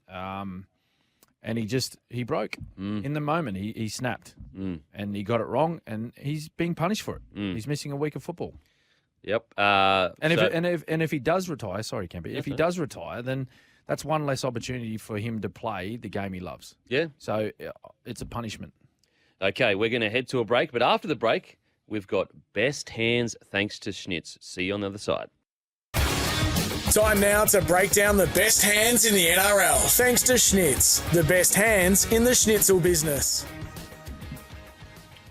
And he broke in the moment. He snapped and he got it wrong, and he's being punished for it. He's missing a week of football. Yep. If he does retire, sorry, Kempy, if he does retire, then that's one less opportunity for him to play the game he loves. Yeah. So it's a punishment. Okay, we're going to head to a break, but after the break, we've got best hands thanks to Schnitz. See you on the other side. Time now to break down the best hands in the NRL. Thanks to Schnitz, the best hands in the schnitzel business.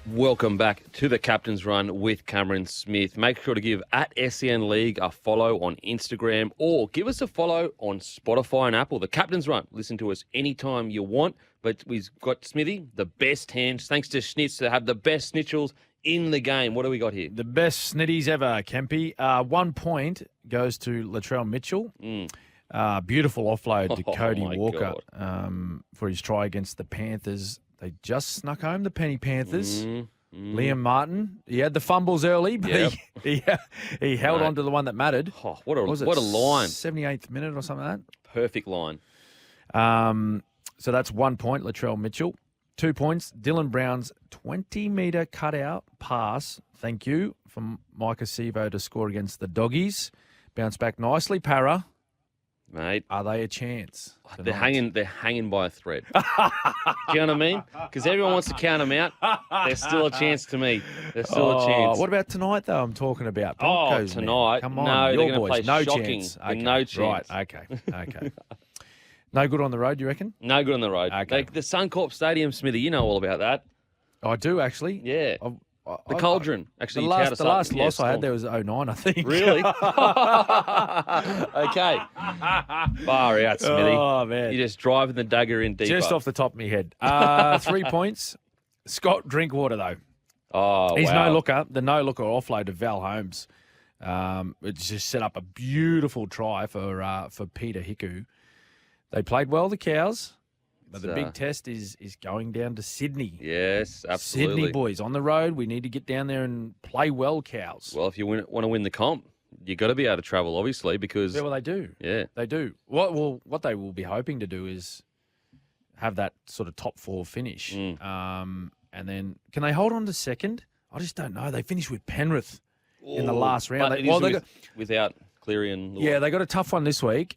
Welcome back to the Captain's Run with Cameron Smith. Make sure to give at SEN League a follow on Instagram, or give us a follow on Spotify and Apple. The Captain's Run. Listen to us anytime you want. But we've got, Smithy, the best hands, thanks to Schnitz, to have the best snitchels in the game. What do we got here? The best snitties ever, Kempy. 1 point goes to Latrell Mitchell. Beautiful offload to Cody Walker for his try against the Panthers. They just snuck home the Penny Panthers. Liam Martin, he had the fumbles early, but he held on to the one that mattered. Oh, what a line. 78th minute or something like that. Perfect line. So that's 1 point, Latrell Mitchell. 2 points, Dylan Brown's 20-metre cutout pass, thank you, from Micah Sevo to score against the Doggies. Bounced back nicely. Para, mate, are they a chance? They're hanging by a thread. Do you know what I mean? Because everyone wants to count them out. There's still a chance to me. There's still a chance. What about tonight, though? I'm talking about Broncos. Tonight. Come on, no, your they're going boys. to play No shocking. chance. Okay. No chance. Right. Okay. No good on the road, you reckon? No good on the road. Okay. The Suncorp Stadium, Smithy, you know all about that. I do, actually. Yeah. The Cauldron. Actually, the last loss I had there was 09, I think. Really? Okay. Far out, Smithy. Oh, man. You're just driving the dagger in deeper. Just off the top of my head. 3 points. Scott Drinkwater, though. Oh, He's wow. no-looker. The no-looker offload to Val Holmes. It just set up a beautiful try for Peter Hiku. They played well, the Cows. But the big test is going down to Sydney. Yes, absolutely. Sydney boys on the road. We need to get down there and play well, Cows. Well, if you want to win the comp, you got to be able to travel, obviously, because Yeah, well, they do. Yeah, They do. What they will be hoping to do is have that sort of top four finish. And And then can they hold on to second? I just don't know. They finished with Penrith in the last round. Without Cleary and Lord. Yeah, they got a tough one this week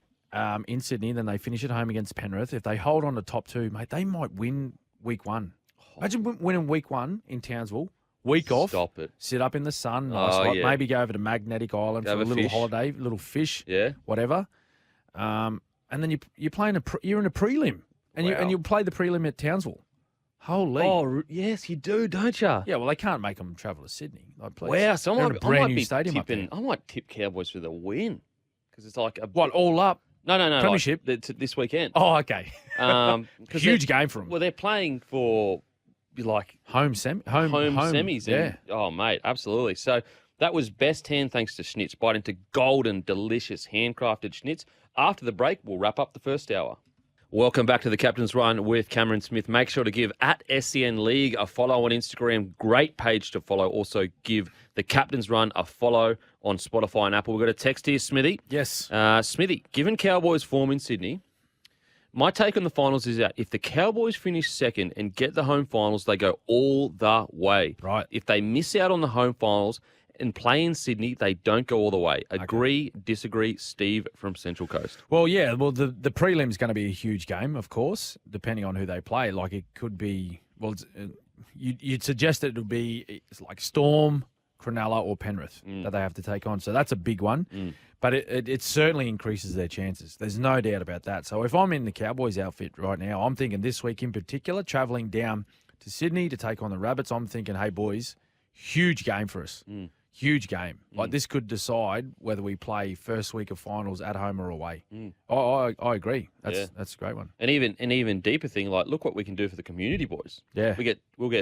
in Sydney. Then they finish at home against Penrith. If they hold on to top 2, mate, they might win week 1. Imagine winning week 1 in Townsville. Week off. Stop it. Sit up in the sun. Nice hot. Yeah. Maybe go over to Magnetic Island for a little holiday, little fish. Yeah. Whatever. And then you're playing you're in a prelim, and you play the prelim at Townsville. Holy. Oh, yes, you do, don't you? Yeah, well, they can't make them travel to Sydney. Wow, so I might tip Cowboys for the win because it's like all up? No, Premiership this weekend. Oh, okay. Huge game for them. Well, they're playing for like home semis. Yeah. Oh, mate, absolutely. So that was best hand thanks to Schnitz. Bite into golden, delicious, handcrafted Schnitz. After the break, we'll wrap up the first hour. Welcome back to the Captain's Run with Cameron Smith. Make sure to give at SEN League a follow on Instagram. Great page to follow. Also give the Captain's Run a follow on Spotify and Apple. We've got a text here, Smithy. Yes. Smithy, given Cowboys' form in Sydney, my take on the finals is that if the Cowboys finish second and get the home finals, they go all the way. Right. If they miss out on the home finals and play in Sydney, they don't go all the way. Agree, disagree, Steve from Central Coast. Well, yeah. Well, the prelim's going to be a huge game, of course, depending on who they play. Like it could be. Well, you'd suggest that it would be like Storm, Cronulla, or Penrith that they have to take on. So that's a big one. But it certainly increases their chances. There's no doubt about that. So if I'm in the Cowboys outfit right now, I'm thinking this week in particular, travelling down to Sydney to take on the Rabbits, I'm thinking, hey, boys, huge game for us. Huge game. Like this could decide whether we play first week of finals at home or away. I agree. That's a great one. And even deeper thing, like look what we can do for the community boys. Yeah, we could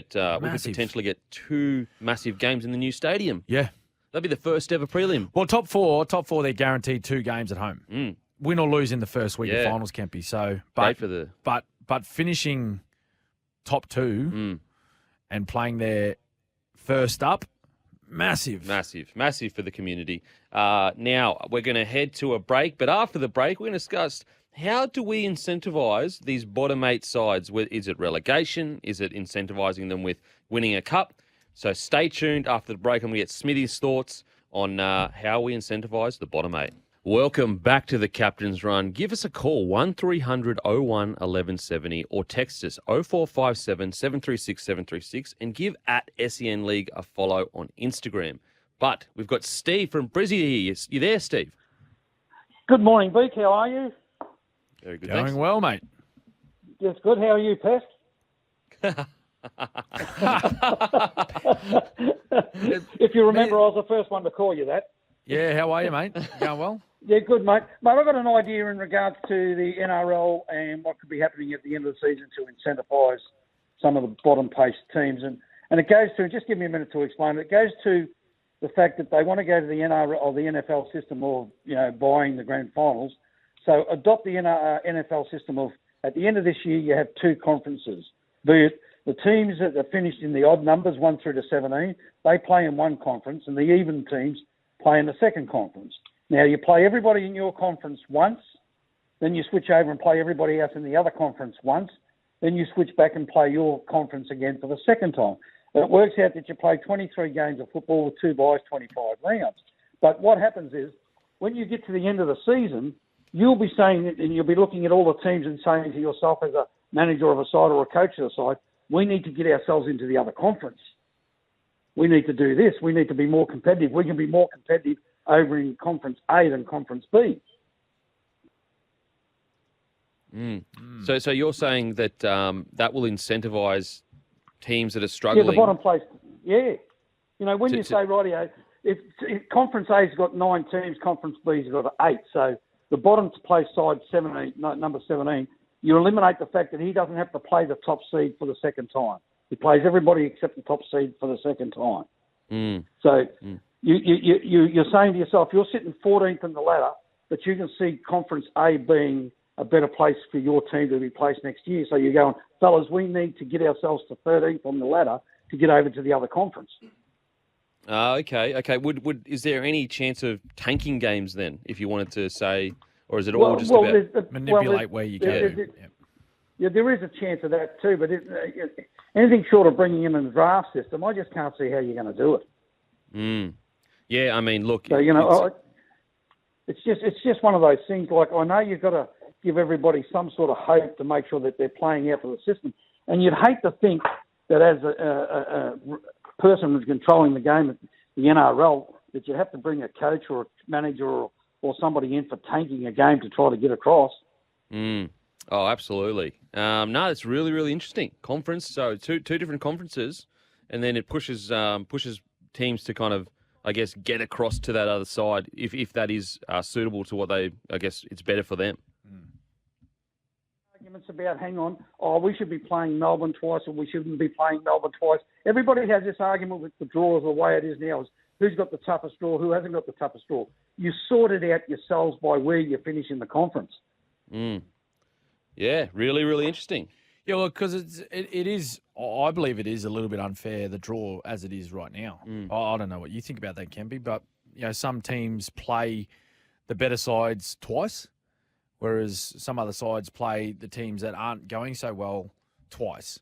potentially get 2 massive games in the new stadium. Yeah, that'd be the first ever prelim. Well, top four, they're guaranteed 2 games at home. Win or lose in the first week of finals, Kempy. So, but finishing top 2 and playing their first up. Massive for the community. Now, we're going to head to a break, but after the break, we're going to discuss how do we incentivise these bottom 8 sides? Is it relegation? Is it incentivising them with winning a cup? So stay tuned. After the break, I'm going to get Smithy's thoughts on how we incentivise the bottom 8. Welcome back to the Captain's Run. Give us a call, 1300 01 1170, or text us 0457 736 736 and give at SEN League a follow on Instagram. But we've got Steve from Brizzy here. You there, Steve? Good morning, Beak. How are you? Very good, Going thanks. well, mate. Yes, good. How are you, Pest? If you remember, I was the first one to call you that. Yeah, how are you, mate? Going well? Yeah, good, mate. Mate, I've got an idea in regards to the NRL and what could be happening at the end of the season to incentivise some of the bottom-paced teams. And it goes to, just give me a minute to explain, it goes to the fact that they want to go to the NRL or the NFL system of, buying the grand finals. So adopt the NFL system of, at the end of this year, you have 2 conferences, be it the teams that are finished in the odd numbers, 1 through to 17, they play in one conference, and the even teams play in the second conference. Now, you play everybody in your conference once, then you switch over and play everybody else in the other conference once, then you switch back and play your conference again for the second time. It works out that you play 23 games of football with 2 buys, 25 rounds. But what happens is, when you get to the end of the season, you'll be saying, and you'll be looking at all the teams and saying to yourself as a manager of a side or a coach of a side, we need to get ourselves into the other conference. We need to do this. We need to be more competitive. We can be more competitive over in Conference A than Conference B. So you're saying that that will incentivise teams that are struggling? Yeah, the bottom place. Yeah. When you say, rightio, if Conference A's got 9 teams, Conference B's got 8. So the bottom place side, number 17, you eliminate the fact that he doesn't have to play the top seed for the second time. He plays everybody except the top seed for the second time. So you're saying to yourself, you're sitting 14th in the ladder, but you can see Conference A being a better place for your team to be placed next year. So you're going, fellas, we need to get ourselves to 13th on the ladder to get over to the other conference. Okay. Is there any chance of tanking games then, if you wanted to say, or is it all about manipulate where you go? Yeah, there is a chance of that too, but anything short of bringing in a draft system, I just can't see how you're going to do it. Mm. Yeah, I mean, look. So, it's just one of those things. Like, I know you've got to give everybody some sort of hope to make sure that they're playing out for the system. And you'd hate to think that as a person who's controlling the game at the NRL, that you have to bring a coach or a manager or somebody in for tanking a game to try to get across. Mm. Oh, absolutely. No, it's really, really interesting. Conference, so two different conferences, and then it pushes teams to kind of, I guess, get across to that other side if that is suitable to what I guess it's better for them. Arguments about, hang on, we should be playing Melbourne twice or we shouldn't be playing Melbourne twice. Everybody has this argument with the draws the way it is now. Is who's got the toughest draw, who hasn't got the toughest draw. You sort it out yourselves by where you finish in the conference. Mm. Yeah, really, really interesting. Yeah, well, because it is, I believe it is a little bit unfair, the draw as it is right now. I don't know what you think about that, Kempy, but some teams play the better sides twice, whereas some other sides play the teams that aren't going so well twice.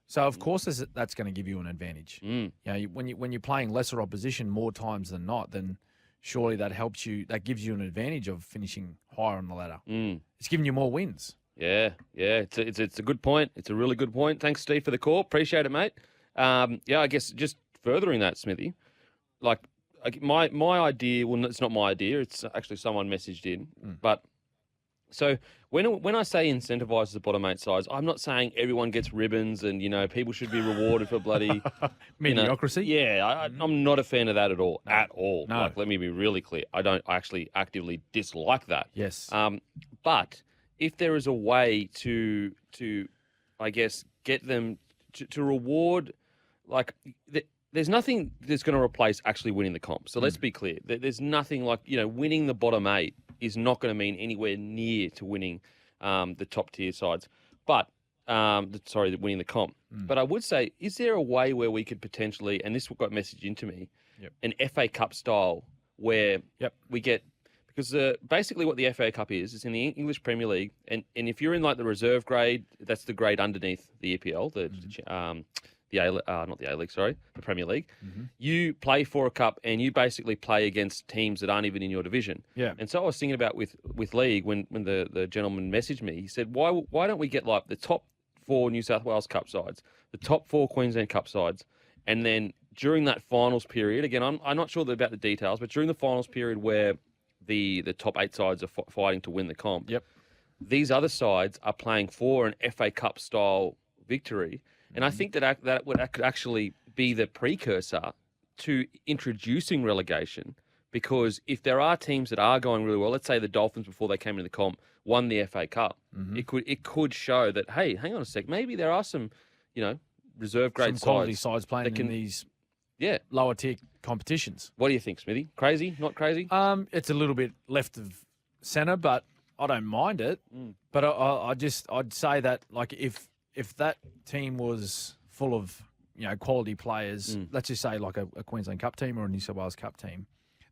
So of course that's going to give you an advantage. When you're playing lesser opposition more times than not, then surely that helps you. That gives you an advantage of finishing higher on the ladder. It's giving you more wins. Yeah. It's a good point. It's a really good point. Thanks, Steve, for the call. Appreciate it, mate. I guess just furthering that, Smithy, like my idea. Well, it's not my idea. It's actually someone messaged in. But so when I say incentivise the bottom 8 sides, I'm not saying everyone gets ribbons and people should be rewarded for bloody mediocrity. I'm not a fan of that at all. No. Like, let me be really clear. I actually actively dislike that. Yes. But if there is a way to I guess, get them to reward, like, there's nothing that's going to replace actually winning the comp. So let's be clear. There's nothing like, winning the bottom 8 is not going to mean anywhere near to winning the top tier sides. But, winning the comp. But I would say, is there a way where we could potentially, and this got messaged into me, an FA Cup style where we get, because basically what the FA Cup is, it's in the English Premier League, and if you're in like the reserve grade, that's the grade underneath the EPL, not the A-League, sorry, the Premier League. You play for a cup and you basically play against teams that aren't even in your division. Yeah. And so I was thinking about with league when the gentleman messaged me, he said, why don't we get like the top 4 New South Wales Cup sides, the top 4 Queensland Cup sides, and then during that finals period, again, I'm not sure about the details, but during the finals period where the top 8 sides are fighting to win the comp, these other sides are playing for an FA Cup style victory. And I think that could actually be the precursor to introducing relegation, because if there are teams that are going really well, let's say the Dolphins before they came into the comp won the FA Cup, it could show that, hey, hang on a sec, maybe there are some, reserve grade some quality sides playing in these lower tier competitions. What do you think, Smithy? Crazy? Not crazy? It's a little bit left of centre, but I don't mind it. But I'd say that, like, if that team was full of quality players, let's just say like a Queensland Cup team or a New South Wales Cup team,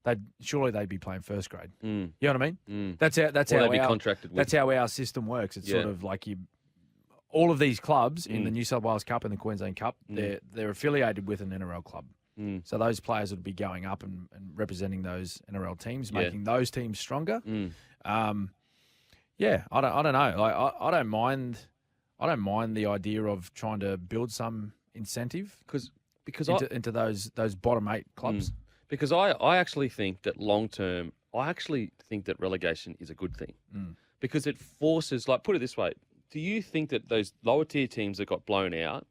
they'd be playing first grade. You know what I mean? That's how our system works. It's sort of like all of these clubs in the New South Wales Cup and the Queensland Cup, they're affiliated with an NRL club. So those players would be going up and representing those NRL teams, making those teams stronger. I don't know. Like, I don't mind. I don't mind the idea of trying to build some incentive into those bottom 8 clubs. Because I actually think that long term, I actually think that relegation is a good thing, because it forces, like, put it this way. Do you think that those lower tier teams that got blown out,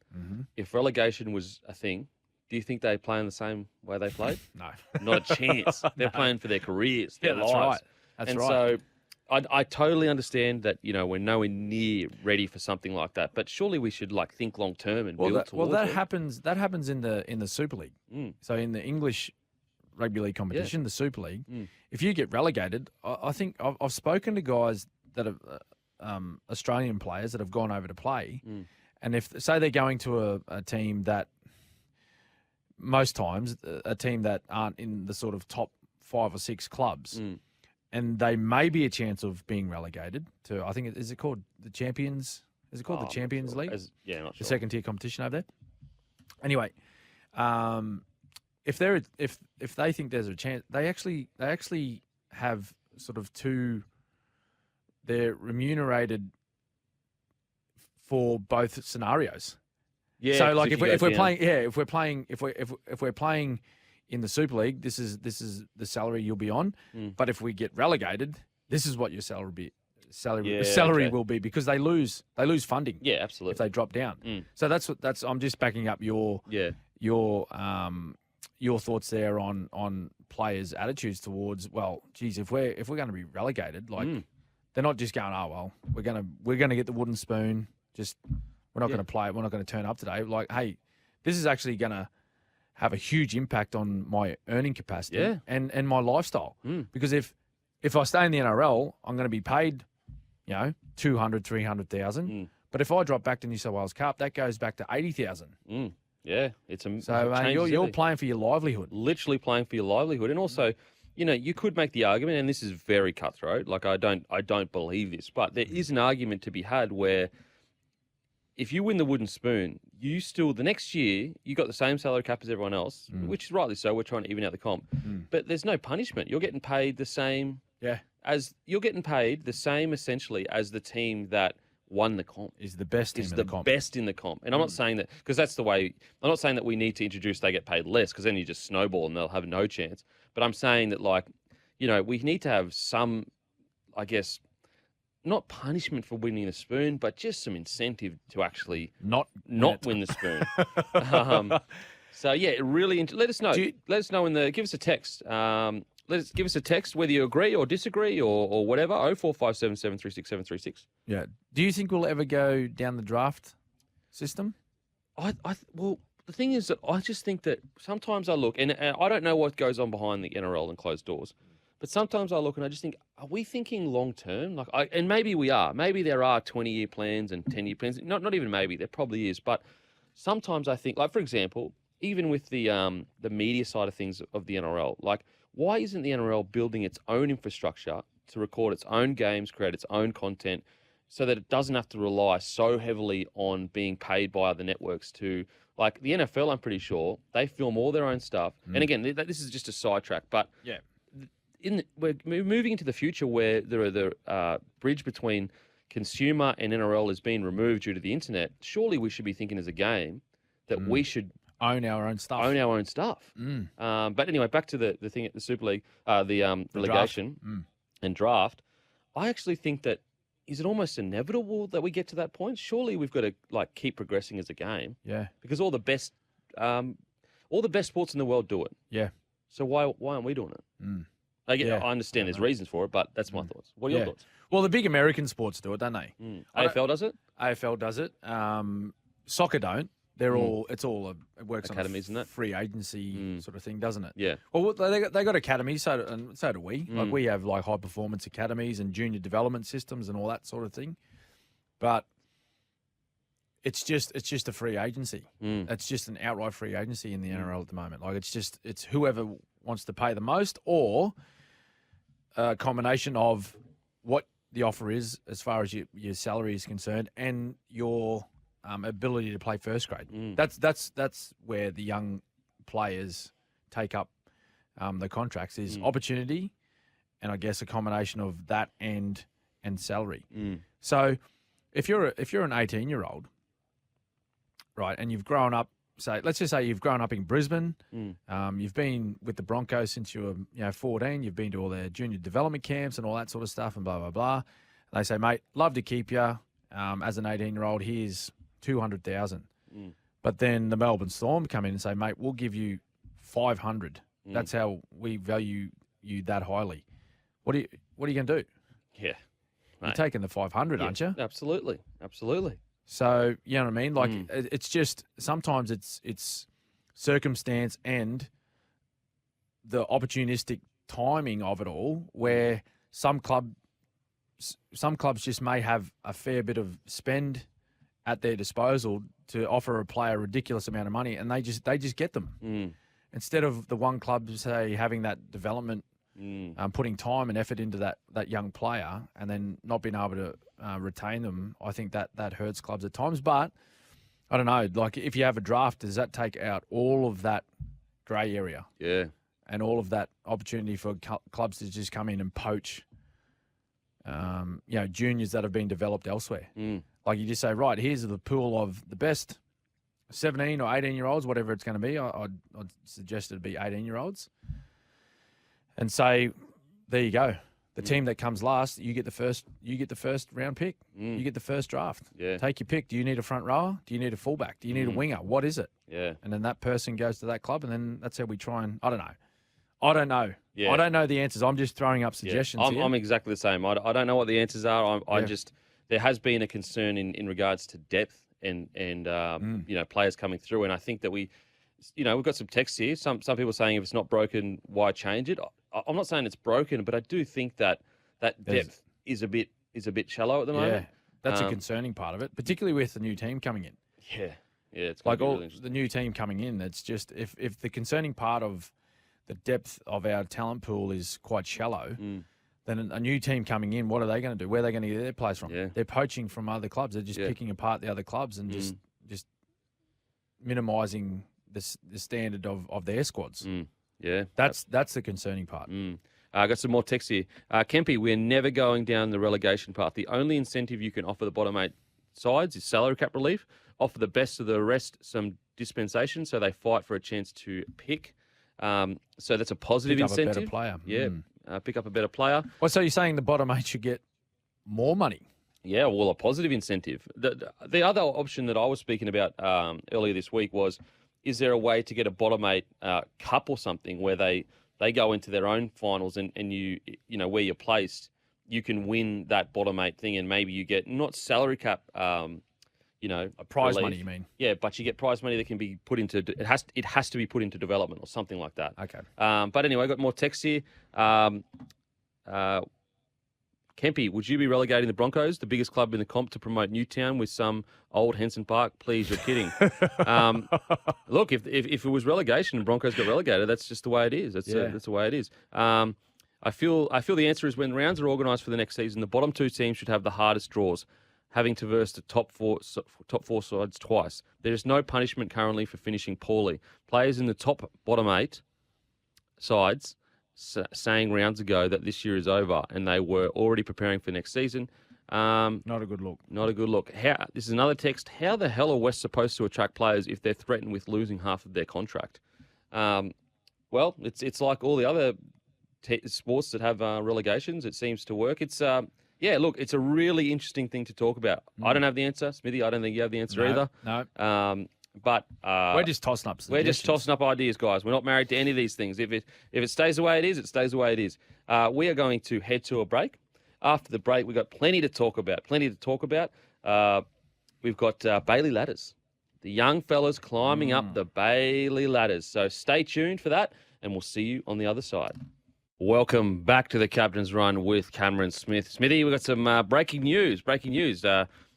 if relegation was a thing, do you think they play in the same way they played? No. Not a chance. They're playing for their careers, their lives. Right. That's right. So I totally understand that, we're nowhere near ready for something like that, but surely we should think long term and build towards it. That happens in the Super League. So in the English rugby league competition, the Super League, if you get relegated, I think I've spoken to guys that have Australian players that have gone over to play, and if say they're going to a team that most times a team that aren't in the sort of top 5 or 6 clubs. And they may be a chance of being relegated to, I think, is it called the Champions? Is it called the I'm not Champions sure. League? Not The sure. second tier competition over there. Anyway, if they think there's a chance, they actually have sort of they're remunerated for both scenarios. Yeah. So like if we're down- playing, if we're playing in the Super League, this is the salary you'll be on. But if we get relegated, this is what your salary okay. will be, because they lose funding Yeah, if absolutely. they drop down. So that's I'm just backing up your thoughts there on players' attitudes towards, well, geez, if we're going to be relegated, like they're not just going, oh well, we're gonna get the wooden spoon, just we're not going to play it, we're not going to turn up today. Like, hey, this is actually going to have a huge impact on my earning capacity and my lifestyle. Because if I stay in the NRL, I'm going to be paid, 200, 300,000. But if I drop back to New South Wales Cup, that goes back to 80,000. Yeah, it's a So you're playing for your livelihood. Literally playing for your livelihood, and also, you could make the argument, and this is very cutthroat. Like I don't believe this, but there is an argument to be had where if you win the wooden spoon, you still the next year you got the same salary cap as everyone else, which is rightly so. We're trying to even out the comp, but there's no punishment. You're getting paid the same. Yeah, Essentially as the team that won the comp. is the best team Is in the the comp. best in the comp. And I'm not saying that because that's the way. I'm not saying that we need to introduce they get paid less, because then you just snowball and they'll have no chance. But I'm saying that we need to have some, I guess, not punishment for winning the spoon, but just some incentive to actually not win the spoon. So yeah, really. Let us know. Let us know give us a text. Give us a text whether you agree or disagree or whatever. 0457 736 736. Yeah. Do you think we'll ever go down the draft system? Well, the thing is that I just think that sometimes I look, and I don't know what goes on behind the NRL and closed doors, but sometimes I look and I just think, are we thinking long term? And maybe we are. Maybe there are 20-year plans and 10-year plans. Not even maybe. There probably is. But sometimes I think, for example, even with the media side of things of the NRL, why isn't the NRL building its own infrastructure to record its own games, create its own content, so that it doesn't have to rely so heavily on being paid by other networks to, the NFL, I'm pretty sure, they film all their own stuff. And again, this is just a sidetrack, but Yeah. we're moving into the future where the bridge between consumer and NRL is being removed due to the internet. Surely we should be thinking as a game that we should Own our own stuff. But anyway, back to the thing at the Super League, the relegation and draft. I actually think that, is it almost inevitable that we get to that point? Surely we've got to keep progressing as a game. Yeah. Because all the best sports in the world do it. Yeah. So why aren't we doing it? I understand there's reasons for it, but that's my thoughts. What are your thoughts? Well, the big American sports do it, don't they? AFL does it? AFL does it. Soccer don't. It works Academies on and a that? free agency sort of thing, doesn't it? Yeah. Well, they got academies, so do we. We have high performance academies and junior development systems and all that sort of thing. But it's just a free agency. It's just an outright free agency in the NRL at the moment. It's whoever wants to pay the most, or a combination of what the offer is as far as your salary is concerned and your ability to play first grade. That's where the young players take up the contracts is opportunity, and I guess a combination of that and salary. So if you're an 18-year-old, right, and you've grown up, let's just say you've grown up in Brisbane, you've been with the Broncos since you were 14, you've been to all their junior development camps and all that sort of stuff and blah blah blah. And they say, mate, love to keep you as an 18-year-old. Here's 200,000. But then the Melbourne Storm come in and say, mate, we'll give you 500. That's how we value you that highly. What are you going to do? Yeah. You're taking the 500, aren't you? Absolutely. So, you know what I mean? It's just sometimes it's circumstance and the opportunistic timing of it all, where some clubs just may have a fair bit of spend at their disposal to offer a player a ridiculous amount of money, and they just get them. Instead of the one club, say, having that development, putting time and effort into that young player, and then not being able to retain them, I think that hurts clubs at times. But I don't know. Like, if you have a draft, does that take out all of that grey area? Yeah. And all of that opportunity for clubs to just come in and poach, juniors that have been developed elsewhere. Like, you just say, right, here's the pool of the best 17 or 18-year-olds, whatever it's going to be. I'd suggest it'd be 18-year-olds. And say, there you go. The team that comes last, you get the first round pick. You get the first draft. Yeah. Take your pick. Do you need a front rower? Do you need a fullback? Do you need a winger? What is it? Yeah. And then that person goes to that club, and then that's how we try and, I don't know. Yeah. I don't know the answers. I'm just throwing up suggestions. I'm exactly the same. I don't know what the answers are. There has been a concern in regards to depth and players coming through, and I think that we've got some texts here. Some people saying if it's not broken, why change it? I'm not saying it's broken, but I do think that depth is a bit shallow at the moment. Yeah, that's a concerning part of it, particularly with the new team coming in. Yeah, it's like really the new team coming in. It's just if the concerning part of the depth of our talent pool is quite shallow, then a new team coming in, what are they going to do? Where are they going to get their players from? Yeah. They're poaching from other clubs. They're just picking apart the other clubs and just minimising the standard of their squads. Yeah, that's the concerning part. I got some more texts here. Kempy, we're never going down the relegation path. The only incentive you can offer the bottom 8 sides is salary cap relief. Offer the best of the rest some dispensation so they fight for a chance to pick. So that's a positive incentive. Pick up a better player. Yeah, pick up a better player. Well, so you're saying the bottom 8 should get more money? Yeah, well, a positive incentive. The other option that I was speaking about earlier this week was, is there a way to get a bottom 8 cup or something where they go into their own finals and you where you're placed, you can win that bottom 8 thing and maybe you get not salary cap, a prize relief. money, you mean? Yeah, but you get prize money that can be put into it has to be put into development or something like that. Okay. But anyway, I got more texts here. Kempy, would you be relegating the Broncos, the biggest club in the comp, to promote Newtown with some old Henson Park? Please, you're kidding. Look, if it was relegation and Broncos got relegated, that's just the way it is. That's the way it is. I feel the answer is when rounds are organised for the next season, the bottom 2 teams should have the hardest draws, having to verse the top four sides twice. There is no punishment currently for finishing poorly. Players in the bottom 8 sides saying rounds ago that this year is over and they were already preparing for next season. Not a good look. Not a good look. This is another text. How the hell are West supposed to attract players if they're threatened with losing half of their contract? Well, it's like all the other sports that have relegations. It seems to work. It's it's a really interesting thing to talk about. I don't have the answer, Smithy. I don't think you have the answer either. No. But we're just tossing up suggestions. We're just tossing up ideas, guys. We're not married to any of these things. If it stays the way it is, it stays the way it is. We are going to head to a break. After the break, we've got plenty to talk about. We've got Bailey ladders. The young fellas climbing up the Bailey ladders. So stay tuned for that, and we'll see you on the other side. Welcome back to the Captain's Run with Cameron Smith. Smithy, we've got some breaking news.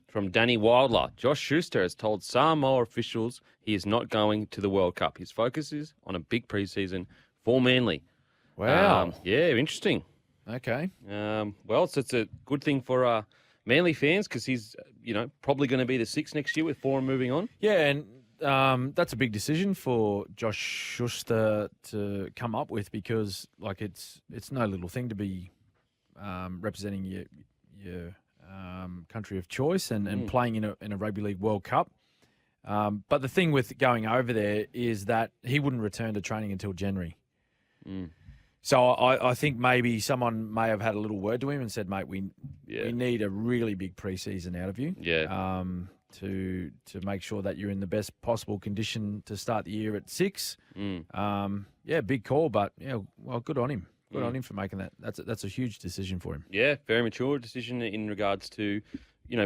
From Danny Wilder. Josh Schuster has told Samoa officials he is not going to the World Cup. His focus is on a big preseason for Manly. Wow. Interesting. Okay. It's a good thing for Manly fans because he's, probably going to be the 6th next year with Forum moving on. Yeah, and that's a big decision for Josh Schuster to come up with because, it's no little thing to be representing your country of choice and playing in a Rugby League World Cup. But the thing with going over there is that he wouldn't return to training until January. So I think maybe someone may have had a little word to him and said, mate, we need a really big preseason out of you to make sure that you're in the best possible condition to start the year at 6. Big call, but, good on him. Good on him for making that. That's a huge decision for him. Yeah, very mature decision in regards to,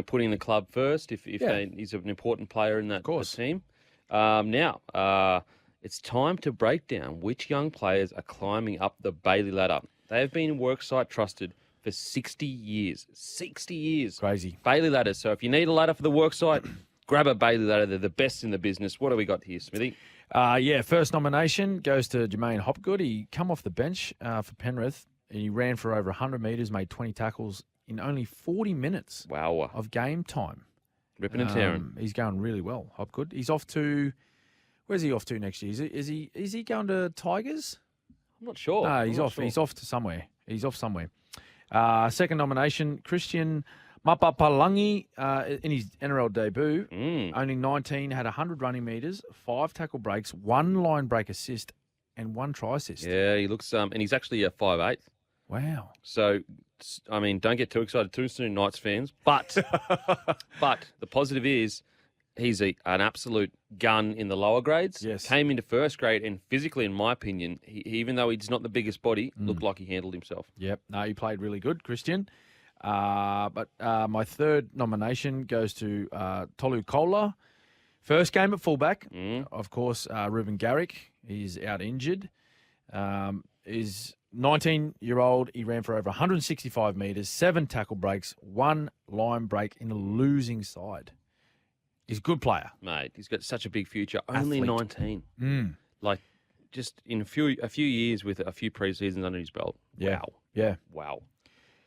putting the club first if he's an important player in that team. Now, it's time to break down which young players are climbing up the Bailey ladder. They have been worksite trusted for 60 years. 60 years. Crazy. Bailey ladders. So if you need a ladder for the worksite, grab a Bailey ladder. They're the best in the business. What do we got here, Smithy? First nomination goes to Jermaine Hopgood. He come off the bench for Penrith. And he ran for over 100 metres, made 20 tackles, in only 40 minutes Wow. of game time. Ripping and tearing. He's going really well. Hopgood. He's off to. Where's he off to next year? Is he going to Tigers? I'm not sure. No, he's I'm not off. sure. He's off to somewhere. He's off somewhere. Second nomination, Christian Mapapalangi in his NRL debut. Only 19, had 100 running metres, 5 tackle breaks, 1 line break assist, and 1 try assist. Yeah, he looks and he's actually a 5'8". Wow. So, I mean, don't get too excited too soon, Knights fans. But the positive is he's an absolute gun in the lower grades. Yes. Came into first grade and physically, in my opinion, he, even though he's not the biggest body, looked like he handled himself. Yep. No, he played really good, Christian. But my third nomination goes to Tolu Kola. First game at fullback. Of course, Ruben Garrick. He's out injured. Is 19-year-old. He ran for over 165 metres, 7 tackle breaks, 1 line break in a losing side. He's a good player. Mate, he's got such a big future. Only Athlete. 19. Like, just in a few years with a few pre-seasons under his belt. Yeah. Wow. Yeah. Wow.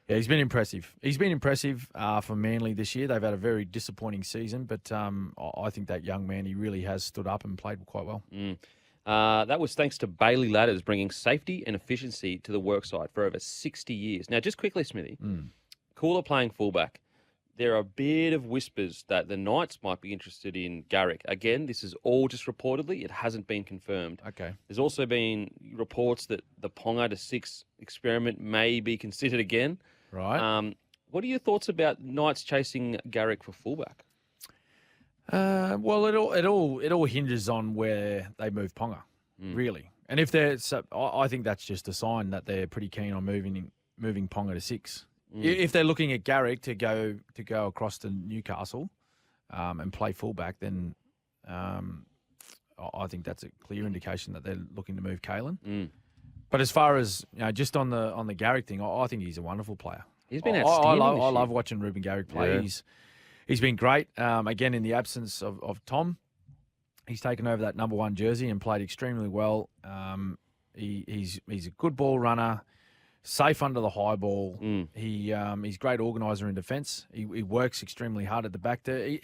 Yeah, he's been impressive. He's been impressive for Manly this year. They've had a very disappointing season, but I think that young man, he really has stood up and played quite well. That was thanks to Bailey Ladders bringing safety and efficiency to the worksite for over 60 years. Now, just quickly, Smithy, Cooler playing fullback. There are a bit of whispers that the Knights might be interested in Garrick. Again, this is all just reportedly. It hasn't been confirmed. Okay. There's also been reports that the Ponga to 6 experiment may be considered again. Right. What are your thoughts about Knights chasing Garrick for fullback? Well, it all hinges on where they move Ponga, really. And if they're, I think that's just a sign that they're pretty keen on moving Ponga to 6. If they're looking at Garrick to go across to Newcastle and play fullback, then I think that's a clear indication that they're looking to move Kalen. But as far as just on the Garrick thing, I think he's a wonderful player. He's been outstanding. I love watching Ruben Garrick play. Yeah. He's been great. Again, in the absence of Tom, he's taken over that number 1 jersey and played extremely well. He's a good ball runner, safe under the high ball. He's a great organiser in defence. He works extremely hard at the back there.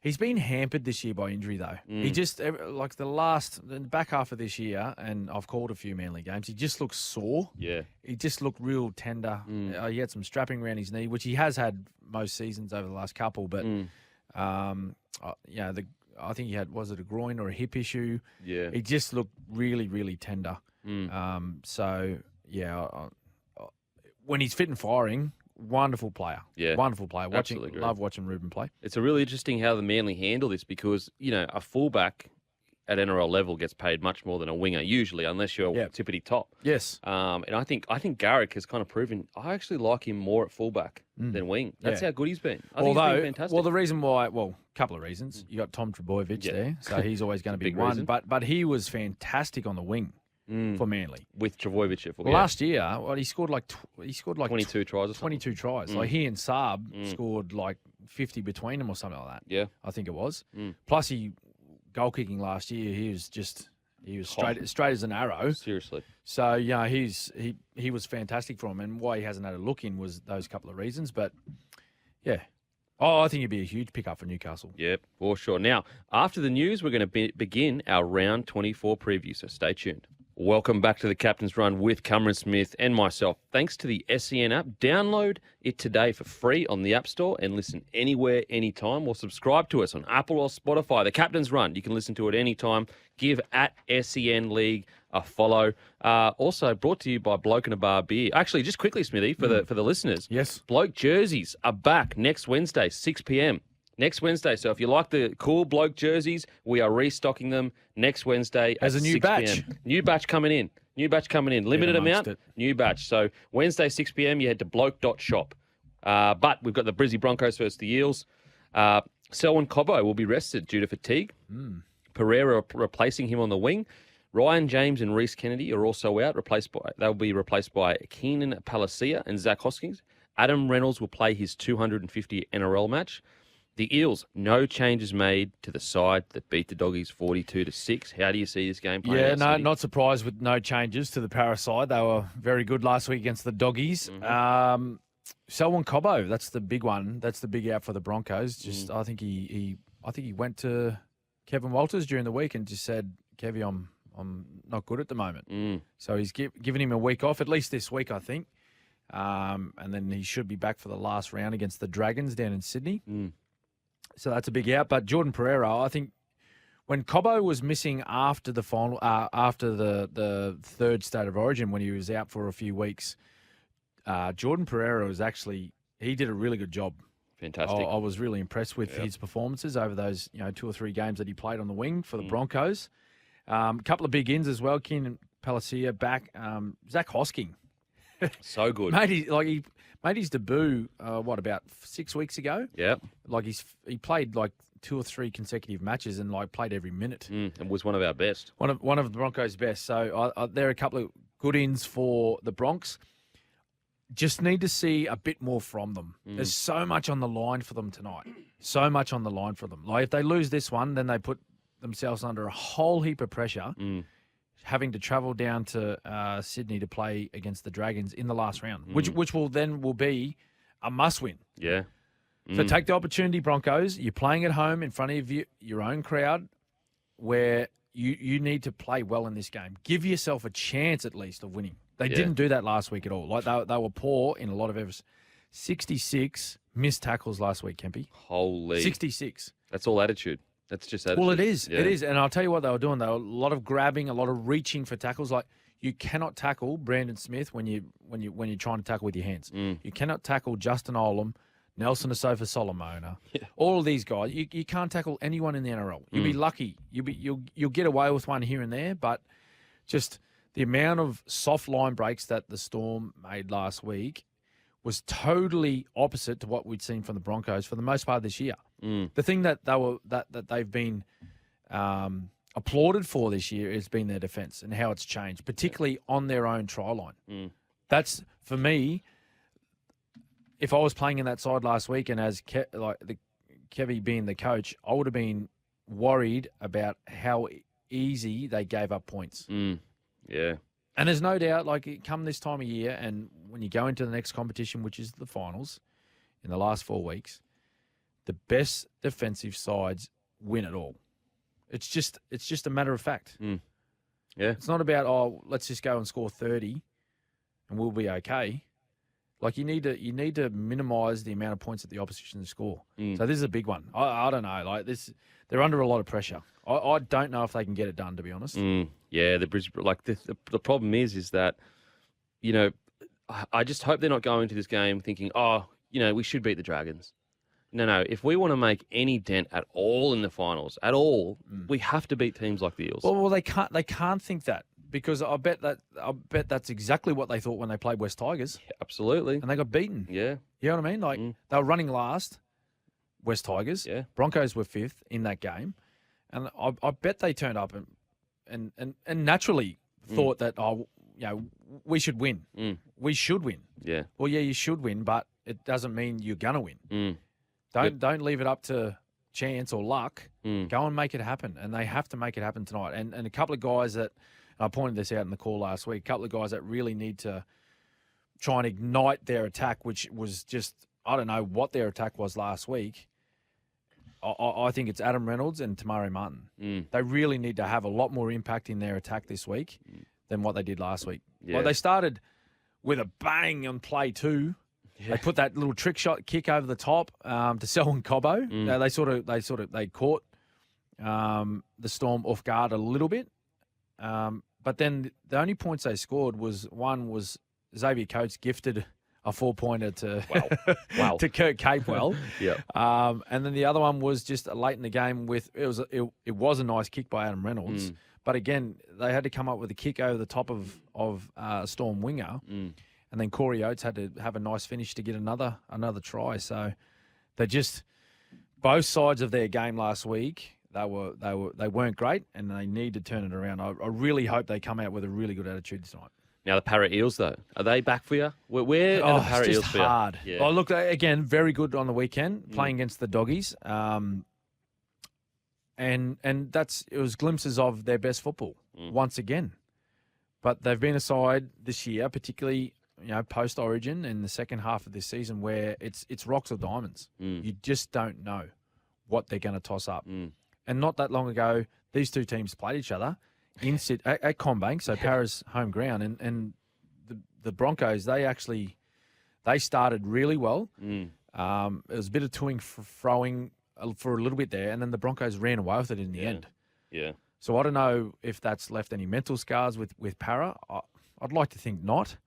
He's been hampered this year by injury, though. He just, like the back half of this year, and I've called a few Manly games, he just looks sore. Yeah. He just looked real tender. He had some strapping around his knee, which he has had most seasons over the last couple. But, I think he had, was it a groin or a hip issue? Yeah. He just looked really, really tender. When he's fit and firing, wonderful player. Yeah. Wonderful player. Absolutely agree. Love watching Ruben play. It's a really interesting how the Manly handle this because, a fullback at NRL level gets paid much more than a winger usually, unless you're tippity top. Yes. And I think Garrick has kind of proven I actually like him more at fullback than wing. That's how good he's been. I think he's been fantastic. Well, the reason why, a couple of reasons. You got Tom Trebojevic there, so he's always going to be big one. reason. But he was fantastic on the wing for Manly. With Trebojevic. Last year, he scored like 22 tries or something. 22 tries. Like he and Saab scored like 50 between them or something like that. Yeah. I think it was. Plus, goal kicking last year, he was straight as an arrow. Seriously. So he was fantastic for him, and why he hasn't had a look in was those couple of reasons. But yeah, I think it'd be a huge pickup for Newcastle. Yep, for sure. Now, after the news, we're going to begin our round 24 preview. So stay tuned. Welcome back to the Captain's Run with Cameron Smith and myself. Thanks to the SEN app. Download it today for free on the App Store and listen anywhere, anytime, or subscribe to us on Apple or Spotify. The Captain's Run, you can listen to it anytime. Give at SEN League a follow. Also brought to you by Bloke and a Bar Beer. Actually, just quickly, Smithy, for the listeners. Yes. Bloke jerseys are back next Wednesday, 6 p.m. Next Wednesday. So if you like the cool bloke jerseys, we are restocking them next Wednesday as a new 6 batch. PM. New batch coming in. Limited amount. New batch. So Wednesday, 6 p.m, you head to bloke.shop. But we've got the Brizzy Broncos versus the Eels. Selwyn Cobbo will be rested due to fatigue. Pereira replacing him on the wing. Ryan James and Reece Kennedy are also out. They'll be replaced by Keenan Palacia and Zach Hoskins. Adam Reynolds will play his 250 NRL match. The Eels, no changes made to the side that beat the Doggies 42-6. How do you see this game playing? Yeah, out, no, Smithy? not surprised with no changes to the Para side. They were very good last week against the Doggies. Selwyn Cobbo, that's the big one. That's the big out for the Broncos. Just I think he went to Kevin Walters during the week and just said, Kevy, I'm not good at the moment. So he's given him a week off, at least this week, I think. And then he should be back for the last round against the Dragons down in Sydney. So that's a big out. But Jordan Pereira, I think when Cobbo was missing after the final, after the third State of Origin, when he was out for a few weeks, Jordan Pereira he did a really good job. Fantastic. I was really impressed with his performances over those 2 or 3 games that he played on the wing for the Broncos. A couple of big ins as well. Keenan Palacia back. Zach Hosking. So good. He made his debut, about 6 weeks ago? Yeah. He played 2 or 3 consecutive matches and played every minute. And was one of our best. One of the Broncos' best. So there are a couple of good ins for the Bronx. Just need to see a bit more from them. There's so much on the line for them tonight. So much on the line for them. If they lose this one, then they put themselves under a whole heap of pressure, having to travel down to Sydney to play against the Dragons in the last round, which will be a must-win. Yeah. So take the opportunity, Broncos. You're playing at home in front of your own crowd where you need to play well in this game. Give yourself a chance at least of winning. They didn't do that last week at all. They were poor in a lot of areas. 66 missed tackles last week, Kempy. Holy. 66. That's all attitude. That's just attitude. Well, it is. Yeah. It is. And I'll tell you what they were doing. They were a lot of grabbing, a lot of reaching for tackles. You cannot tackle Brandon Smith when you're trying to tackle with your hands. You cannot tackle Justin Olam, Nelson Asofa Solomona. All of these guys. You can't tackle anyone in the NRL. You'll be lucky. You'll get away with one here and there, but just the amount of soft line breaks that the Storm made last week was totally opposite to what we'd seen from the Broncos for the most part of this year. The thing that they've been applauded for this year has been their defence and how it's changed, particularly on their own try line. That's, for me, if I was playing in that side last week and as Kevy being the coach, I would have been worried about how easy they gave up points. Yeah. And there's no doubt, come this time of year and when you go into the next competition, which is the finals, in the last 4 weeks, the best defensive sides win it all. It's just a matter of fact. Yeah. It's not about, let's just go and score 30 and we'll be okay. You need to minimise the amount of points that the opposition score. So this is a big one. I don't know. They're under a lot of pressure. I don't know if they can get it done, to be honest. Yeah, the problem is that, I just hope they're not going to this game thinking, we should beat the Dragons. No. If we want to make any dent at all in the finals, we have to beat teams like the Eels. Well, they can't. They can't think that because I bet that's exactly what they thought when they played West Tigers. Yeah, absolutely. And they got beaten. Yeah. You know what I mean? They were running last, West Tigers. Yeah. Broncos were 5th in that game. And I bet they turned up and naturally thought that, we should win. We should win. Yeah. Well, yeah, you should win, but it doesn't mean you're going to win. Don't leave it up to chance or luck. Go and make it happen. And they have to make it happen tonight. And a couple of guys that, I pointed this out in the call last week, a couple of guys that really need to try and ignite their attack, which was just, I don't know what their attack was last week. I think it's Adam Reynolds and Tamari Martin. They really need to have a lot more impact in their attack this week than what they did last week. Yeah. They started with a bang on play 2. Yeah. They put that little trick shot kick over the top to Selwyn Cobbo. They caught the Storm off guard a little bit. But then the only points they scored was Xavier Coates gifted a 4-pointer to to Kurt Capewell. And then the other one was just late in the game it was a nice kick by Adam Reynolds. But again, they had to come up with a kick over the top of Storm winger. And then Corey Oates had to have a nice finish to get another try. So they just, both sides of their game last week, they weren't great, and they need to turn it around. I really hope they come out with a really good attitude tonight. Now the Para Eels though, are they back for you? Where are the Para Eels for you? Hard. Yeah. Oh, look, again, very good on the weekend playing against the Doggies, and it was glimpses of their best football once again. But they've been a side this year, particularly post Origin in the second half of this season where it's rocks or diamonds. You just don't know what they're going to toss up. And not that long ago, these two teams played each other at Combank, so Para's home ground, and the Broncos, they started really well. It was a bit of toing throwing for a little bit there, and then the Broncos ran away with it in the end. Yeah. So I don't know if that's left any mental scars with Para. I'd like to think not.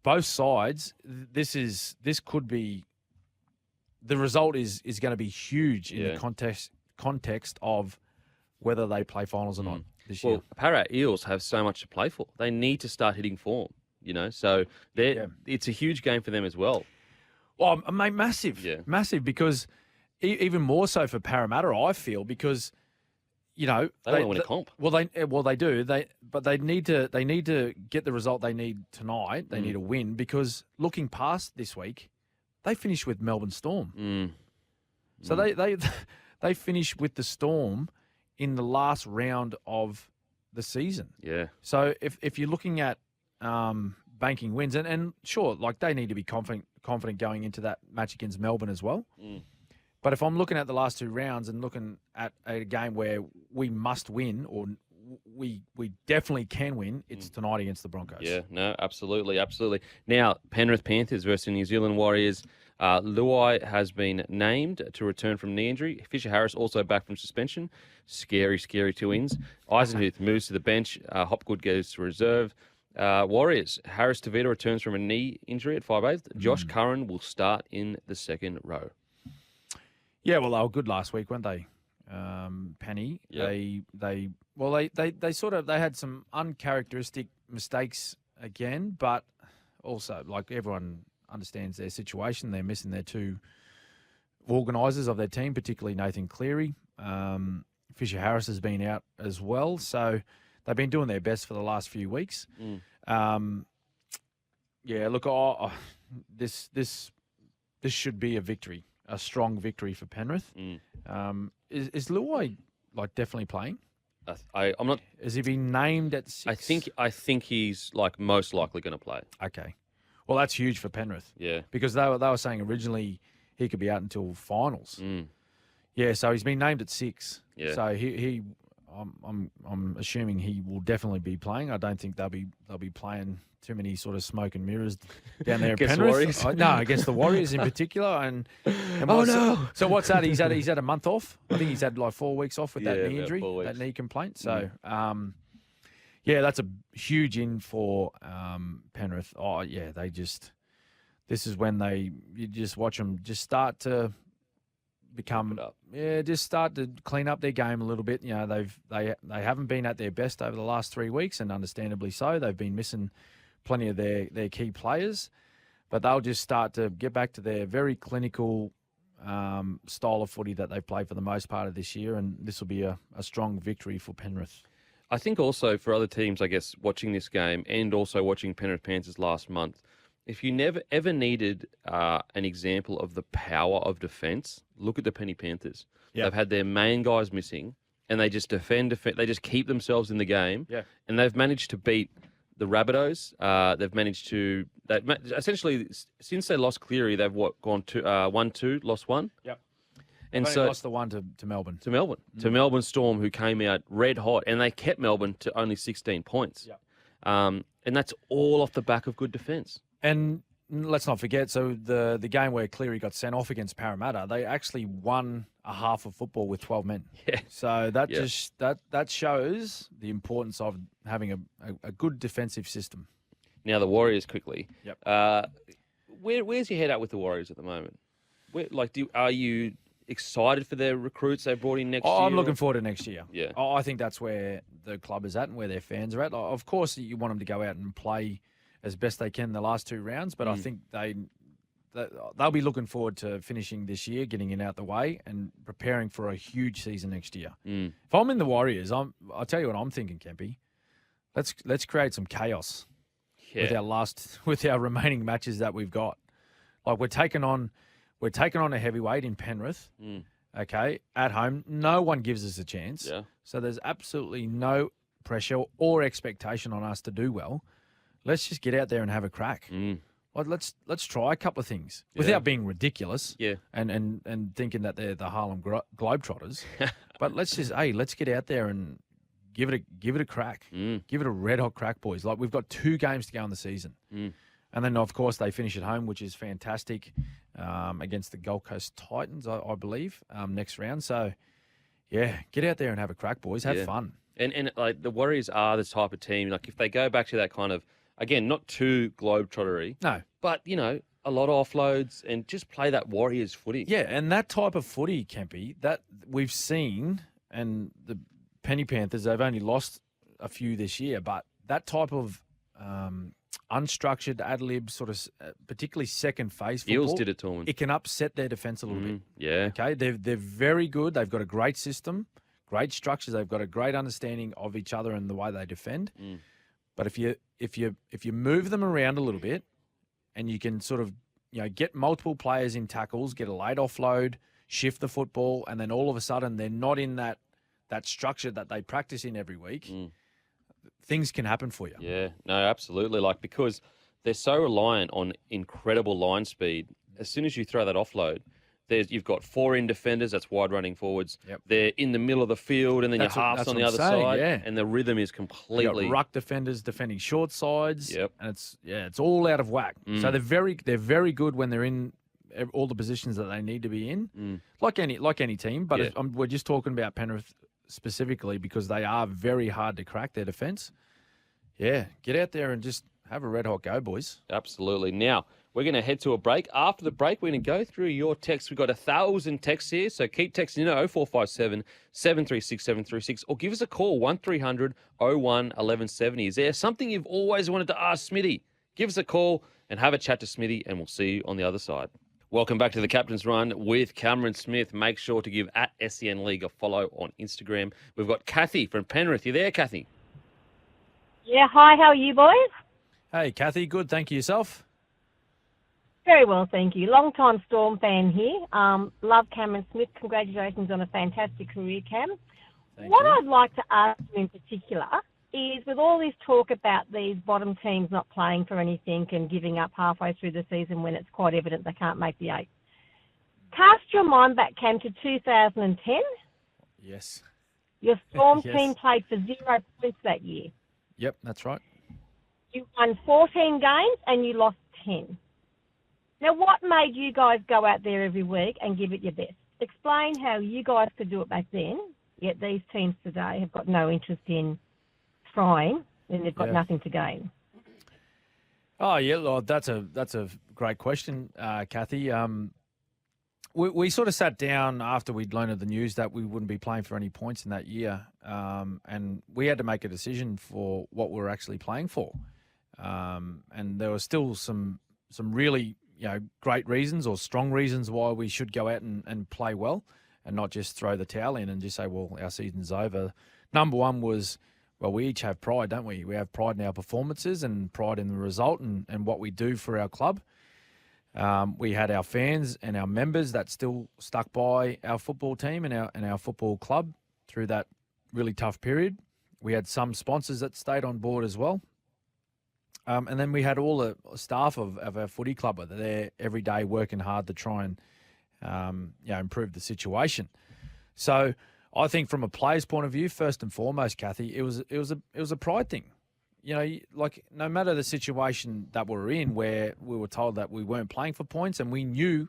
Both sides, this could be the result is going to be huge in the context of whether they play finals or not this year. Well, Para Eels have so much to play for. They need to start hitting form, so it's a huge game for them as well. Oh, mate, massive. Yeah. Massive, because even more so for Parramatta, I feel, because they want to win a comp. Well, they do. But they need to get the result they need tonight. They need a win, because looking past this week, they finish with Melbourne Storm. So they finish with the Storm in the last round of the season. Yeah. So if you're looking at banking wins, and sure, like, they need to be confident going into that match against Melbourne as well. But if I'm looking at the last two rounds and looking at a game where we must win, or we definitely can win, it's tonight against the Broncos. Yeah, no, absolutely. Now, Penrith Panthers versus New Zealand Warriors. Luai has been named to return from knee injury. Fisher Harris also back from suspension. Scary twins. Eisenhuth moves to the bench. Hopgood goes to reserve. Warriors, Harris Tavita returns from a knee injury at 5'8". Josh Curran will start in the second row. Yeah, well, they were good last week, weren't they? Penny. Yep. They had some uncharacteristic mistakes again, but also, like, everyone understands their situation. They're missing their two organisers of their team, particularly Nathan Cleary. Fisher Harris has been out as well, so they've been doing their best for the last few weeks. This should be a victory, a strong victory for Penrith. Is Luai definitely playing? I'm not. Has he been named at 6? I think he's most likely going to play. Okay, well, that's huge for Penrith. Yeah, because they were saying originally he could be out until finals. Yeah, so he's been named at 6. Yeah, so I'm assuming he will definitely be playing. I don't think they'll be playing too many sort of smoke and mirrors down there at Penrith. No, against the Warriors in particular. And so what's that? He's had a month off. I think he's had 4 weeks off with that knee injury, that knee complaint. So that's a huge in for Penrith. Oh yeah, this is when you just watch them just start to just start to clean up their game a little bit. They haven't been at their best over the last 3 weeks, and understandably so. They've been missing plenty of their key players, but they'll just start to get back to their very clinical style of footy that they've played for the most part of this year, and this will be a strong victory for Penrith. I think also for other teams, I guess, watching this game and also watching Penrith Panthers last month, if you never ever needed an example of the power of defence, look at the Penny Panthers. Yep. They've had their main guys missing, and they just defend. They just keep themselves in the game, and they've managed to beat the Rabbitohs. They've managed to essentially, since they lost Cleary, they've gone to 1-2, lost 1. Yep. And so lost the one to Melbourne. To Melbourne Storm, who came out red hot, and they kept Melbourne to only 16 points. Yep. And that's all off the back of good defence. And let's not forget, so the game where Cleary got sent off against Parramatta, they actually won a half of football with 12 men. Yeah. So that shows the importance of having a good defensive system. Now the Warriors quickly. Yep. Where's your head at with the Warriors at the moment? Are you excited for their recruits they brought in next year? I'm looking forward to next year. Yeah. I think that's where the club is at and where their fans are at. Of course, you want them to go out and play as best they can in the last 2 rounds, but I think they'll be looking forward to finishing this year, getting it out the way, and preparing for a huge season next year. If I'm in the Warriors, I'll tell you what I'm thinking, Kempy. Let's create some chaos with our remaining matches that we've got. Like, we're taking on a heavyweight in Penrith. Okay, at home, no one gives us a chance. Yeah. So there's absolutely no pressure or expectation on us to do well. let's just get out there and have a crack. Well, let's try a couple of things without being ridiculous. Yeah. And thinking that they're the Harlem Globetrotters. But let's get out there and give it a crack. Give it a red hot crack, boys. Like, we've got 2 games to go in the season. And then, of course, they finish at home, which is fantastic, against the Gold Coast Titans, I believe, next round. So, yeah, get out there and have a crack, boys. Have fun. And like, the Warriors are the type of team, like, if they go back to that kind of, again, not too globetrottery. No. But, a lot of offloads and just play that Warriors footy. Yeah, and that type of footy, Kempy, that we've seen, and the Penny Panthers, they've only lost a few this year, but that type of unstructured ad-lib sort of, particularly second phase football. Eels did it to them. It can upset their defence a little bit. Yeah. Okay, they're very good. They've got a great system, great structures. They've got a great understanding of each other and the way they defend. But if you move them around a little bit, and you can sort of get multiple players in tackles, get a late offload, shift the football, and then all of a sudden they're not in that structure that they practice in every week. Things can happen for you. Yeah, no, absolutely. Like, because they're so reliant on incredible line speed. As soon as you throw that offload, you've got 4 in defenders, that's wide running forwards. Yep. They're in the middle of the field, and then your half's on the other side, and the rhythm is completely. You've got ruck defenders defending short sides. Yep. And it's all out of whack. So they're very good when they're in all the positions that they need to be in, like any team. But we're just talking about Penrith specifically because they are very hard to crack their defence. Yeah, get out there and just have a red hot go, boys. Absolutely. Now, we're going to head to a break. After the break, we're going to go through your texts. We've got 1,000 texts here, so keep texting 0457 736 736 or give us a call, 1300 01 1170. Is there something you've always wanted to ask Smithy? Give us a call and have a chat to Smithy, and we'll see you on the other side. Welcome back to the Captain's Run with Cameron Smith. Make sure to give @SEN League a follow on Instagram. We've got Kathy from Penrith. You there, Kathy? Yeah, hi, how are you boys? Hey, Kathy, good. Thank you. Yourself? Very well, thank you. Long-time Storm fan here. Love Cameron Smith. Congratulations on a fantastic career, Cam. What I'd like to ask you in particular is, with all this talk about these bottom teams not playing for anything and giving up halfway through the season when it's quite evident they can't make the 8, cast your mind back, Cam, to 2010. Yes. Your Storm Yes. team played for 0 points that year. Yep, that's right. You won 14 games and you lost 10. Now, what made you guys go out there every week and give it your best? Explain how you guys could do it back then, yet these teams today have got no interest in trying, and they've got nothing to gain. Oh, yeah, Lord, that's a great question, Kathy. We sort of sat down after we'd learned of the news that we wouldn't be playing for any points in that year, and we had to make a decision for what we were actually playing for. And there were still some really great reasons or strong reasons why we should go out and play well and not just throw the towel in and just say, well, our season's over. Number one was, well, we each have pride, don't we? We have pride in our performances and pride in the result and what we do for our club. We had our fans and our members that still stuck by our football team and our football club through that really tough period. We had some sponsors that stayed on board as well. And then we had all the staff of our footy club that are there every day working hard to try and improve the situation. So I think from a player's point of view, first and foremost, Kathy, it was a pride thing. Like, no matter the situation that we're in, where we were told that we weren't playing for points, and we knew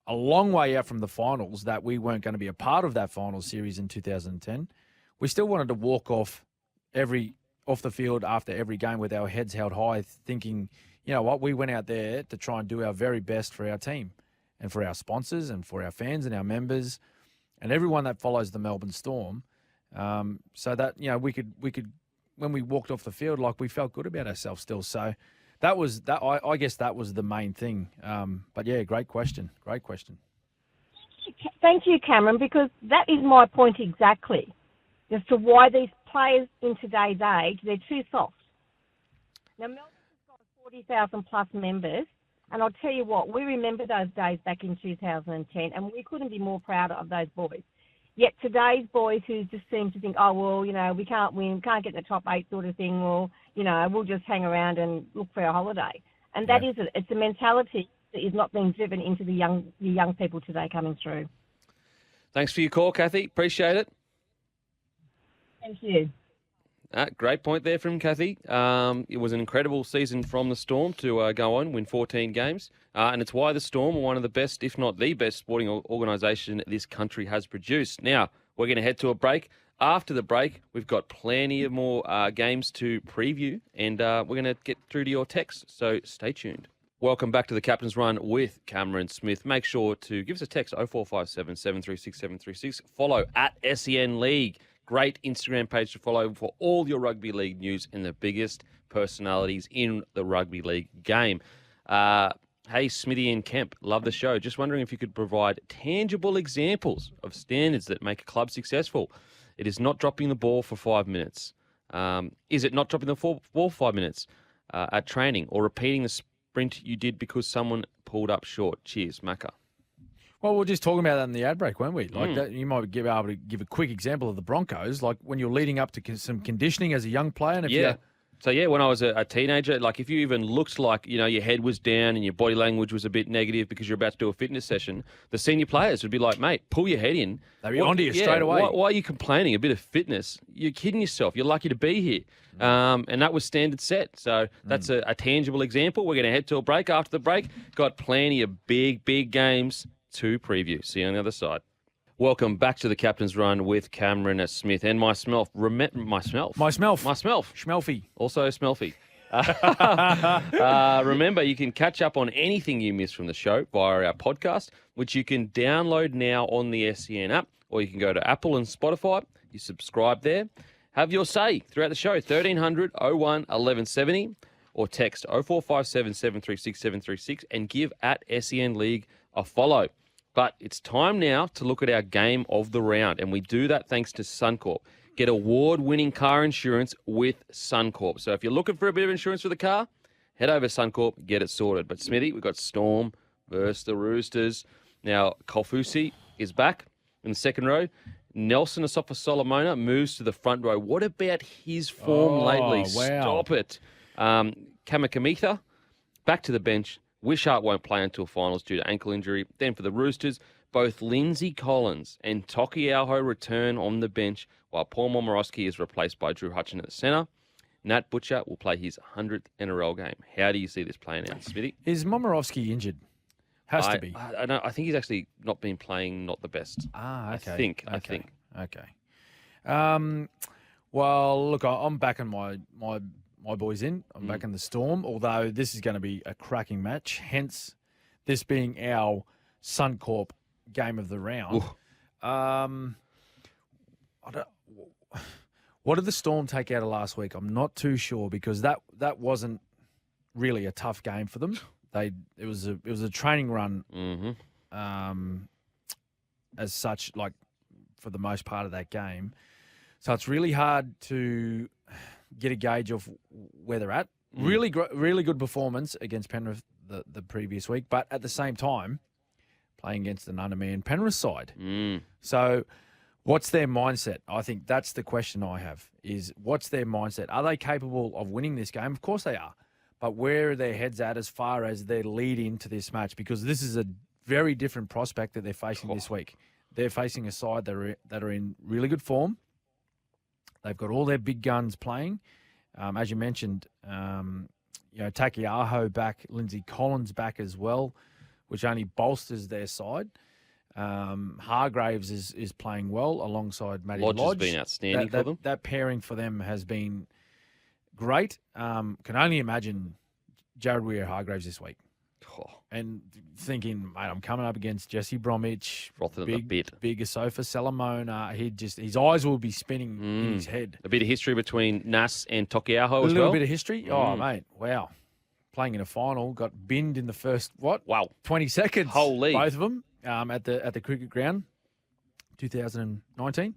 a long way out from the finals that we weren't going to be a part of that final series in 2010, we still wanted to walk off the field after every game with our heads held high, thinking, you know what, we went out there to try and do our very best for our team and for our sponsors and for our fans and our members and everyone that follows the Melbourne Storm, so that we could when we walked off the field, like, we felt good about ourselves still. So that was that. I guess that was the main thing. But yeah, great question. Thank you, Cameron, because that is my point exactly as to why these players in today's age, they're too soft. Now, Melbourne's got 40,000 plus members, and I'll tell you what, we remember those days back in 2010, and we couldn't be more proud of those boys. Yet today's boys who just seem to think, oh, well, you know, we can't win, we can't get in the top 8 sort of thing, well, you know, we'll just hang around and look for a holiday. And that is it. It's a mentality that is not being driven into the young people today coming through. Thanks for your call, Kathy. Appreciate it. Thank you. Great point there from Kathy. It was an incredible season from the Storm to go on, win 14 games. And it's why the Storm are one of the best, if not the best, sporting organisation this country has produced. Now, we're going to head to a break. After the break, we've got plenty of more games to preview, and we're going to get through to your texts, so stay tuned. Welcome back to the Captain's Run with Cameron Smith. Make sure to give us a text, 0457 736 736. Follow at SEN League. Great Instagram page to follow for all your rugby league news and the biggest personalities in the rugby league game. Hey, Smithy and Kemp, love the show. Just wondering if you could provide tangible examples of standards that make a club successful. It is not dropping the ball for 5 minutes. Is it not dropping the ball for 5 minutes at training or repeating the sprint you did because someone pulled up short? Cheers, Macca. Well, we were just talking about that in the ad break, weren't we? Like that, you might be able to give a quick example of the Broncos, like when you're leading up to some conditioning as a young player. And if So, when I was a teenager, like if you even looked like, you know, your head was down and your body language was a bit negative because you're about to do a fitness session, the senior players would be like, mate, pull your head in. They'd be onto you straight away. Why are you complaining? A bit of fitness. You're kidding yourself. You're lucky to be here. And that was standard set. So that's a tangible example. We're going to head to a break. After the break, got plenty of big to preview. See you on the other side. Welcome back to the Captain's Run with Cameron Smith and myself. Schmelfy. Also Smelfy. Remember, you can catch up on anything you missed from the show via our podcast, which you can download now on the SEN app, or you can go to Apple and Spotify. You subscribe there. Have your say throughout the show, 1300 01 1170, or text 0457 736 736 and give at SEN League a follow. But it's time now to look at our game of the round, and we do that thanks to Suncorp. Get award-winning car insurance with Suncorp. So if you're looking for a bit of insurance for the car, head over to Suncorp, get it sorted. But Smithy, we've got Storm versus the Roosters. Now, Kofusi is back in the second row. Nelson Asofa-Solomona moves to the front row. What about his form lately? Wow. Stop it. Kamikamitha, back to the bench. Wishart won't play until finals due to ankle injury. Then for the Roosters, both Lindsay Collins and Tokiaho return on the bench, while Paul Momorowski is replaced by Drew Hutchin at the centre. Nat Butcher will play his 100th NRL game. How do you see this playing out, Smithy? Is Momorowski injured? Has to be. I think he's actually not been playing not the best. Okay. I think. Okay. Well, look, I'm backing my boys in. I'm backing the Storm, although this is going to be a cracking match, hence this being our Suncorp game of the round. What did the Storm take out of last week? I'm not too sure, because that wasn't really a tough game for them. It was a training run as such, like for the most part of that game. So it's really hard to get a gauge of where they're at. Really good performance against Penrith the previous week, but at the same time, playing against an undermanned Penrith side. So what's their mindset? I think that's the question I have, is what's their mindset? Are they capable of winning this game? Of course they are. But where are their heads at as far as their lead into this match? Because this is a very different prospect that they're facing this week. They're facing a side that are in really good form. They've got all their big guns playing. As you mentioned, Takiaho back, Lindsay Collins back as well, which only bolsters their side. Hargraves is playing well alongside Matty Lodge. Lodge has been outstanding for them. That pairing for them has been great. Can only imagine Jared Weir-Hargraves this week. And thinking, mate, I'm coming up against Jesse Bromwich, big Asofa-Solomona. His eyes will be spinning in his head. A bit of history between Nas and Tokiaho as well. A little bit of history. Oh, mate, wow. Playing in a final, got binned in the first 20 seconds. Holy, both of them at the cricket ground, 2019.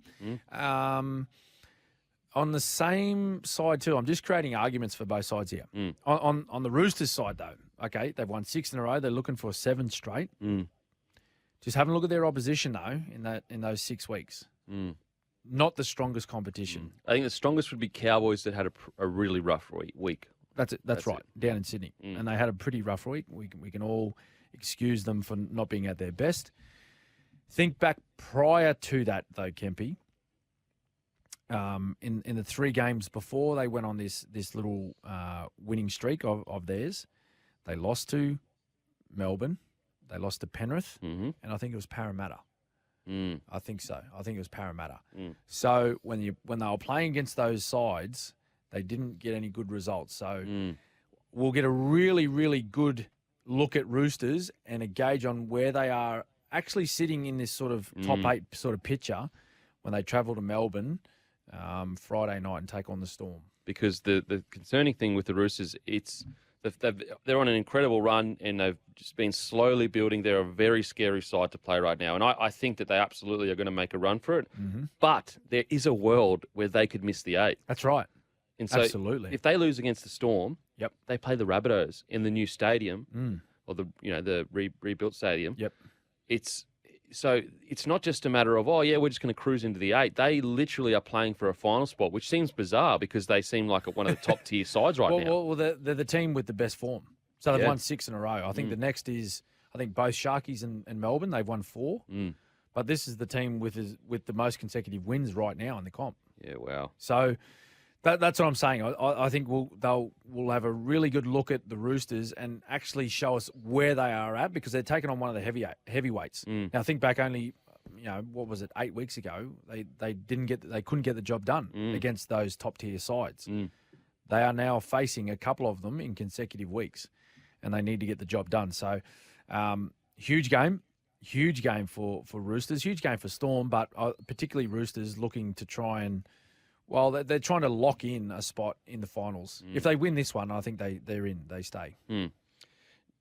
On the same side too, I'm just creating arguments for both sides here. On the Roosters side though, okay, they've won 6 in a row. They're looking for 7 straight. Just having a look at their opposition though in those 6 weeks. Not the strongest competition. I think the strongest would be Cowboys that had a really rough week. That's right. Down in Sydney, and they had a pretty rough week. We can all excuse them for not being at their best. Think back prior to that though, Kempy. In the 3 games before, they went on this little winning streak of theirs. They lost to Melbourne, they lost to Penrith, and I think it was Parramatta. I think so. I think it was Parramatta. So when they were playing against those sides, they didn't get any good results. So we'll get a really, really good look at Roosters and a gauge on where they are actually sitting in this sort of top 8 sort of picture when they travel to Melbourne Friday night and take on the Storm. Because the concerning thing with the Roosters, they're on an incredible run and they've just been slowly building. They're a very scary side to play right now. And I think that they absolutely are going to make a run for it. But there is a world where they could miss the 8. That's right. And so absolutely. If they lose against the Storm, they play the Rabbitohs in the new stadium or the rebuilt stadium. It's not just a matter of, we're just going to cruise into the 8. They literally are playing for a final spot, which seems bizarre because they seem like one of the top tier sides right now. Well, they're the team with the best form. So they've won 6 in a row. I think the next is, both Sharkies and Melbourne, they've won 4. But this is the team with the most consecutive wins right now in the comp. Yeah, wow. So that's what I'm saying. I think we'll have a really good look at the Roosters and actually show us where they are at because they're taking on one of the heavyweights. Now think back only, what was it, 8 weeks ago? They couldn't get the job done against those top tier sides. They are now facing a couple of them in consecutive weeks, and they need to get the job done. So huge game for Roosters, huge game for Storm, but particularly Roosters looking to try and. Well, they're trying to lock in a spot in the finals. If they win this one, I think they're in. They stay. Do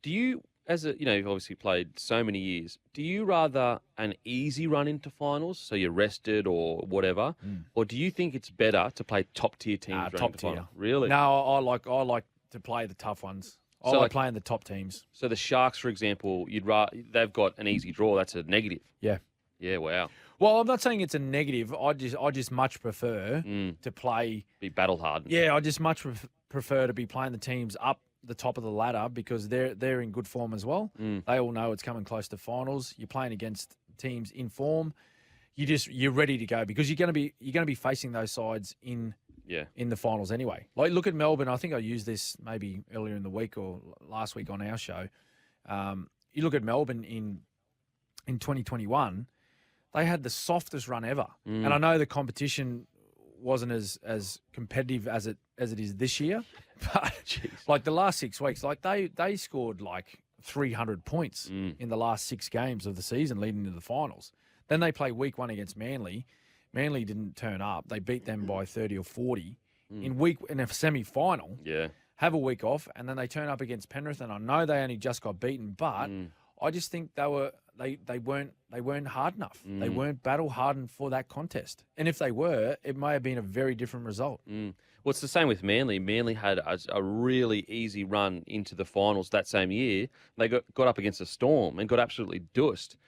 you, you've obviously played so many years, do you rather an easy run into finals, so you're rested or whatever, or do you think it's better to play top-tier teams running into finals? Really? No, I like to play the tough ones. I like playing the top teams. So the Sharks, for example, they've got an easy draw. That's a negative. Yeah. Yeah, wow. Well, I'm not saying it's a negative. I just much prefer to be battle hardened. Yeah, I just much prefer to be playing the teams up the top of the ladder because they're in good form as well. They all know it's coming close to finals. You're playing against teams in form. You're ready to go because you're going to be facing those sides in the finals anyway. Like look at Melbourne. I think I used this maybe earlier in the week or last week on our show. You look at Melbourne in 2021. They had the softest run ever. And I know the competition wasn't as competitive as it is this year. But like the last 6 weeks, like they scored like 300 points in the last 6 games of the season leading into the finals. Then they play week 1 against Manly. Manly didn't turn up. They beat them by 30 or 40 in a semi-final. Yeah. Have a week off, and then they turn up against Penrith. And I know they only just got beaten, but I just think they weren't hard enough. They weren't battle hardened for that contest. And if they were, it may have been a very different result. Well, it's the same with Manly. Manly had a really easy run into the finals that same year. They got up against a Storm and got absolutely dusted.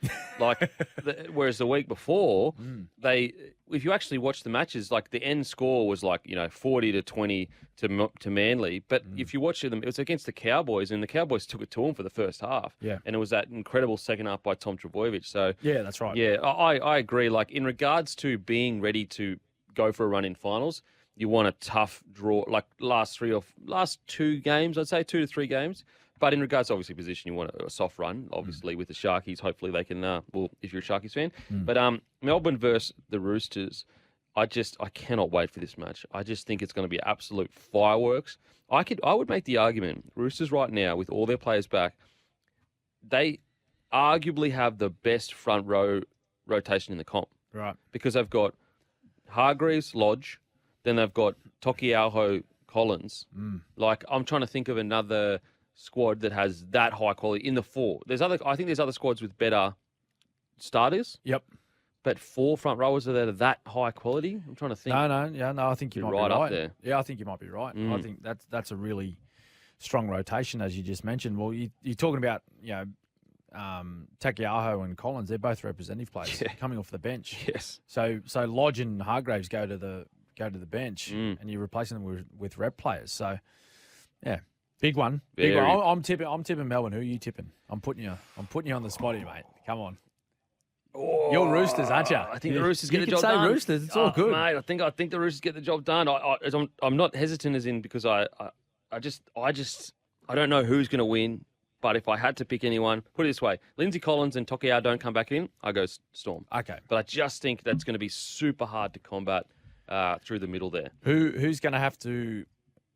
Whereas the week before, if you actually watch the matches, like the end score was 40-20 to Manly. But if you watch them, it was against the Cowboys, and the Cowboys took it to them for the first half. Yeah. And it was that incredible second half by Tom Trbojevic. So yeah, that's right. Yeah, I agree. Like in regards to being ready to go for a run in finals, you want a tough draw, like last 2 games, I'd say 2 to 3 games. But in regards to obviously position, you want a soft run, obviously with the Sharkies. Hopefully they can, if you're a Sharkies fan. But Melbourne versus the Roosters, I cannot wait for this match. I just think it's going to be absolute fireworks. I would make the argument, Roosters right now, with all their players back, they arguably have the best front row rotation in the comp. Right. Because they've got Hargreaves, Lodge, then they've got Tokiaho, Collins. Like, I'm trying to think of another squad that has that high quality in the 4. I think there's other squads with better starters. Yep. But 4 front rowers that are that high quality. I'm trying to think. No, I think you might right be right. Up there. Yeah, I think you might be right. I think that's a really strong rotation, as you just mentioned. Well, you're talking about Takiaho and Collins, they're both representative players coming off the bench. Yes. So Lodge and Hargraves go to the bench, and you're replacing them with rep players. So, yeah, big one. Big one. I'm tipping Melbourne. Who are you tipping? I'm putting you on the spot here, mate. Come on. Oh, You're Roosters, aren't you? I think the Roosters get the job done. done. You can say Roosters. It's all good, mate. I think the Roosters get the job done. I'm not hesitant as in because I don't know who's going to win. But if I had to pick anyone, put it this way: Lindsay Collins and Tokiao don't come back in, I go Storm. Okay. But I just think that's going to be super hard to combat through the middle there. Who's going to have to?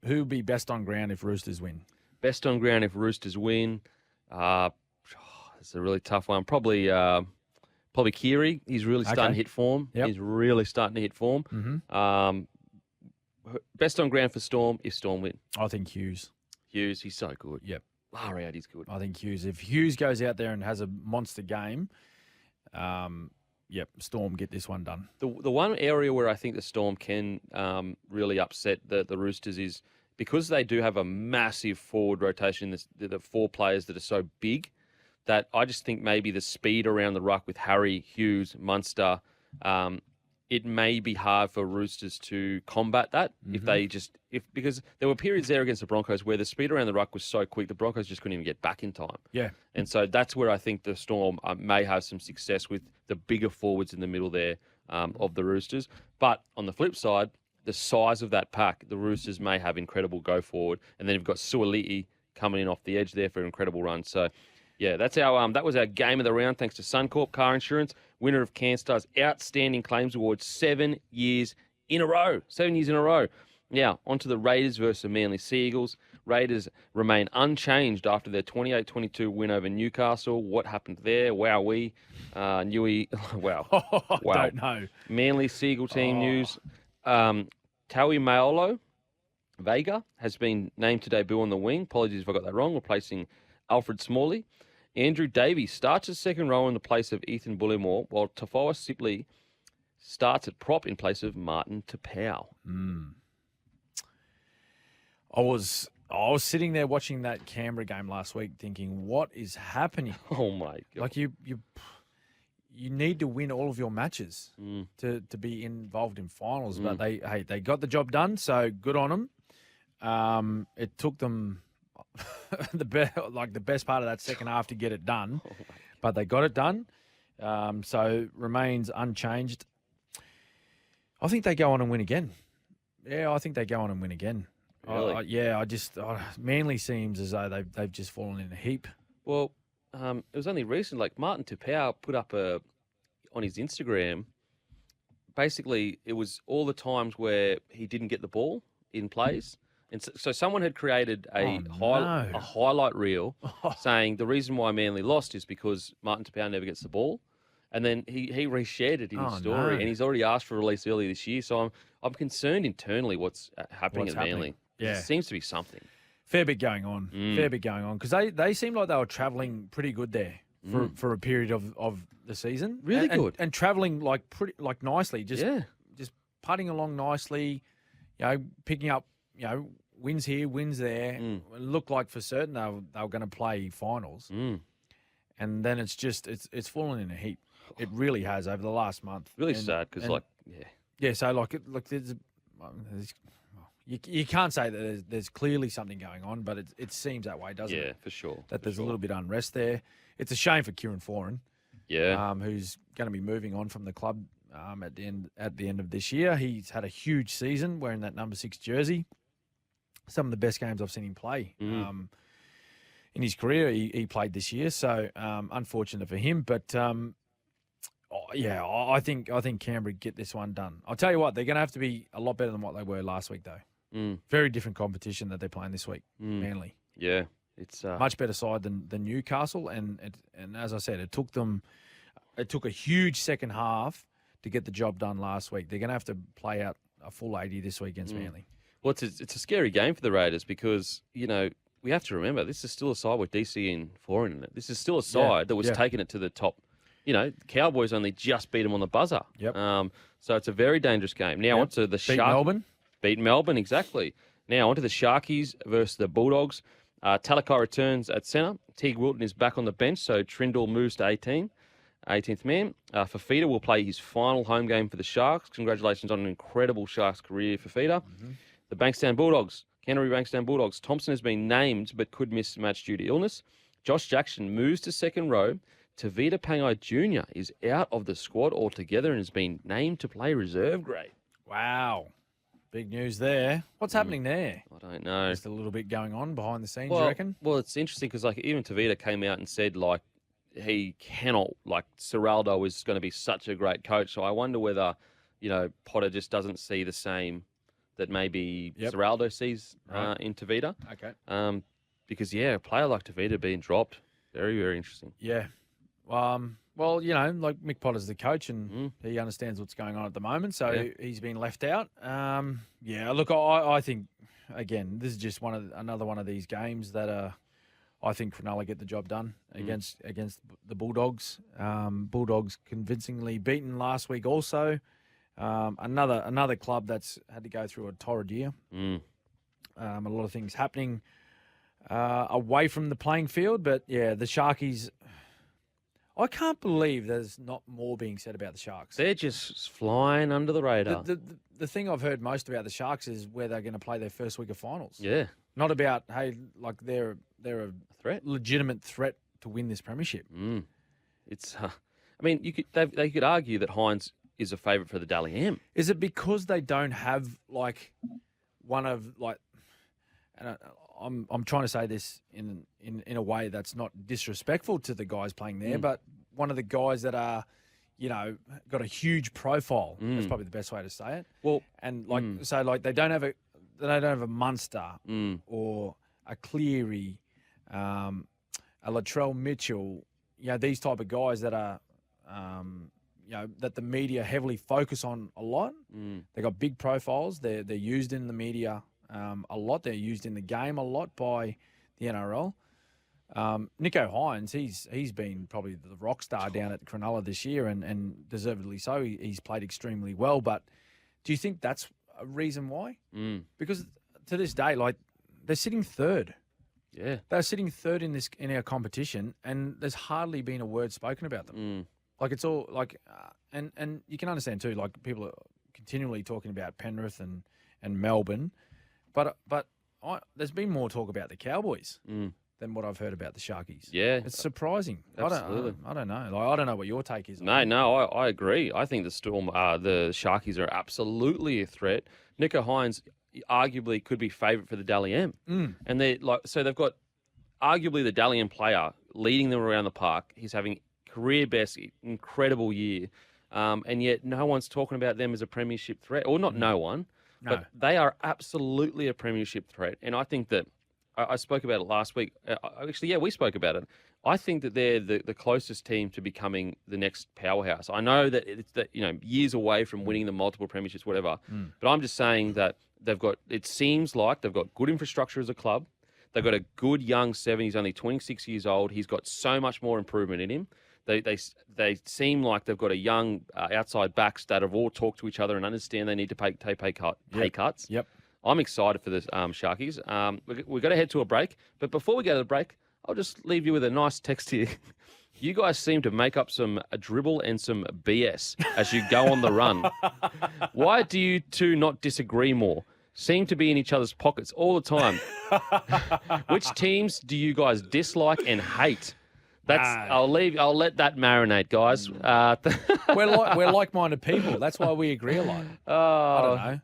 Who'll be best on ground if Roosters win? Best on ground if Roosters win. It's a really tough one. Probably Kiri. He's really starting to hit form. Yep. He's really starting to hit form. Mm-hmm. Best on ground for Storm if Storm win. I think Hughes. Hughes, he's so good. Yep. Far out, he's good. I think Hughes. If Hughes goes out there and has a monster game, Storm get this one done. The one area where I think the Storm can really upset the Roosters is because they do have a massive forward rotation, the four players that are so big, that I just think maybe the speed around the ruck with Harry, Hughes, Munster, it may be hard for Roosters to combat that because there were periods there against the Broncos where the speed around the ruck was so quick the Broncos just couldn't even get back in time. Yeah. And so that's where I think the Storm may have some success with the bigger forwards in the middle there of the Roosters. But on the flip side, the size of that pack, the Roosters may have incredible go forward. And then you've got Suoli'i coming in off the edge there for an incredible run. So, yeah, that's our that was our game of the round thanks to Suncorp Car Insurance, winner of CanStar's Outstanding Claims Award 7 years in a row. 7 years in a row. Now, on to the Raiders versus the Manly Sea Eagles. Raiders remain unchanged after their 28-22 win over Newcastle. What happened there? Wowee. Newey. Wow. Wow. Don't know. Manly Sea Eagle team news. Taui Maolo Vega has been named to debut on the wing. Apologies if I got that wrong. Replacing Alfred Smalley. Andrew Davies starts as second row in the place of Ethan Bullimore, while Tafoa Sipley starts at prop in place of Martin Tapau. I was sitting there watching that Canberra game last week thinking, what is happening? Oh, my God. Like you need to win all of your matches to be involved in finals. But they got the job done, so good on them. It took them the best part of that second half to get it done, but they got it done. So remains unchanged. I think they go on and win again. Yeah, I think they go on and win again. Really? Manly seems as though they've just fallen in a heap. Well, it was only recent. Like Martin Tapau put up on his Instagram. Basically, it was all the times where he didn't get the ball in plays. And so someone had created a highlight reel saying the reason why Manly lost is because Martin Tapau never gets the ball. And then he reshared it in his story, and he's already asked for a release early this year. So I'm concerned internally what's happening at Manly. Yeah. It seems to be something. Fair bit going on. Because they seemed like they were travelling pretty good there for a period of the season. Really good. And travelling like nicely, just putting along nicely, picking up, wins here, wins there. It looked like for certain they were going to play finals. And then it's fallen in a heap. It really has over the last month. Really sad because you can't say that there's clearly something going on, but it seems that way, doesn't it? Yeah, for sure. That there's a little bit of unrest there. It's a shame for Kieran Foran. Yeah. Who's going to be moving on from the club at the end of this year. He's had a huge season wearing that number 6 jersey. Some of the best games I've seen him play. In his career, he played this year, so unfortunate for him. But I think Canberra get this one done. I'll tell you what, they're going to have to be a lot better than what they were last week, though. Very different competition that they're playing this week. Manly, yeah, it's much better side than Newcastle, and as I said, it took a huge second half to get the job done last week. They're going to have to play out a full 80 this week against Manly. Well, it's a scary game for the Raiders because we have to remember, this is still a side with DC and Foran in it. This is still a side that was taking it to the top. Cowboys only just beat them on the buzzer. Yep. So it's a very dangerous game. Now on to the Sharkies. Melbourne. Beat Melbourne, exactly. Now on to the Sharkies versus the Bulldogs. Talakai returns at centre. Teague Wilton is back on the bench, so Trindle moves to 18th man. Fafita will play his final home game for the Sharks. Congratulations on an incredible Sharks career, Fafita. The Bankstown Bulldogs, Canterbury Bankstown Bulldogs. Thompson has been named but could miss the match due to illness. Josh Jackson moves to second row. Tavita Pangai Jr. is out of the squad altogether and has been named to play reserve grade. Wow. Big news there. What's happening there? I don't know. Just a little bit going on behind the scenes, Well, you reckon? well, it's interesting because even Tavita came out and said he cannot, Serraldo is going to be such a great coach. So I wonder whether, Potter just doesn't see the same that maybe Serraldo sees in Tavita. Okay. Because, a player like Tavita being dropped, very, very interesting. Yeah. Well, Mick Potter's the coach and he understands what's going on at the moment, so he's been left out. Look, I think, again, this is just another one of these games that I think Cronulla get the job done against the Bulldogs. Bulldogs convincingly beaten last week also. Another club that's had to go through a torrid year. A lot of things happening away from the playing field, but the Sharkies. I can't believe there's not more being said about the Sharks. They're just flying under the radar. The thing I've heard most about the Sharks is where they're going to play their first week of finals. Yeah. Not about, they're a threat, legitimate threat to win this premiership. It's, they could argue that Hines is a favourite for the Dally M. Is it because they don't have one of and I'm trying to say this in a way that's not disrespectful to the guys playing there, but one of the guys that are, got a huge profile. That's probably the best way to say it. Well, and they don't have a Munster or a Cleary, a Latrell Mitchell. These type of guys that are, that the media heavily focus on a lot. They got big profiles. They're used in the media a lot. They're used in the game a lot by the NRL. Nico Hines, he's been probably the rock star down at Cronulla this year, and deservedly so. He's played extremely well. But do you think that's a reason why? Because to this day, they're sitting third. Yeah, they're sitting third in our competition, and there's hardly been a word spoken about them. It's all and you can understand too. People are continually talking about Penrith and Melbourne. But there's been more talk about the Cowboys than what I've heard about the Sharkies. Yeah. It's surprising. Absolutely. I don't know. I don't know what your take is. No, I agree. I think the Sharkies are absolutely a threat. Nico Hines arguably could be favourite for the Dally M. And they've got arguably the Dally M player leading them around the park. He's having career best, incredible year. And yet no one's talking about them as a premiership threat. Or not no one. No. But they are absolutely a premiership threat. And I think that I spoke about it last week. We spoke about it. I think that they're the closest team to becoming the next powerhouse. I know that it's years away from winning the multiple premierships, whatever. But I'm just saying that it seems like they've got good infrastructure as a club. They've got a good young 7. He's only 26 years old. He's got so much more improvement in him. They seem like they've got a young outside backs that have all talked to each other and understand they need to pay cuts. Yep. I'm excited for the Sharkies. We've got to head to a break. But before we go to the break, I'll just leave you with a nice text here. You guys seem to make up some dribble and some BS as you go on the run. Why do you two not disagree more? Seem to be in each other's pockets all the time. Which teams do you guys dislike and hate? I'll let that marinate, guys. We're like-minded people. That's why we agree a lot. I don't know.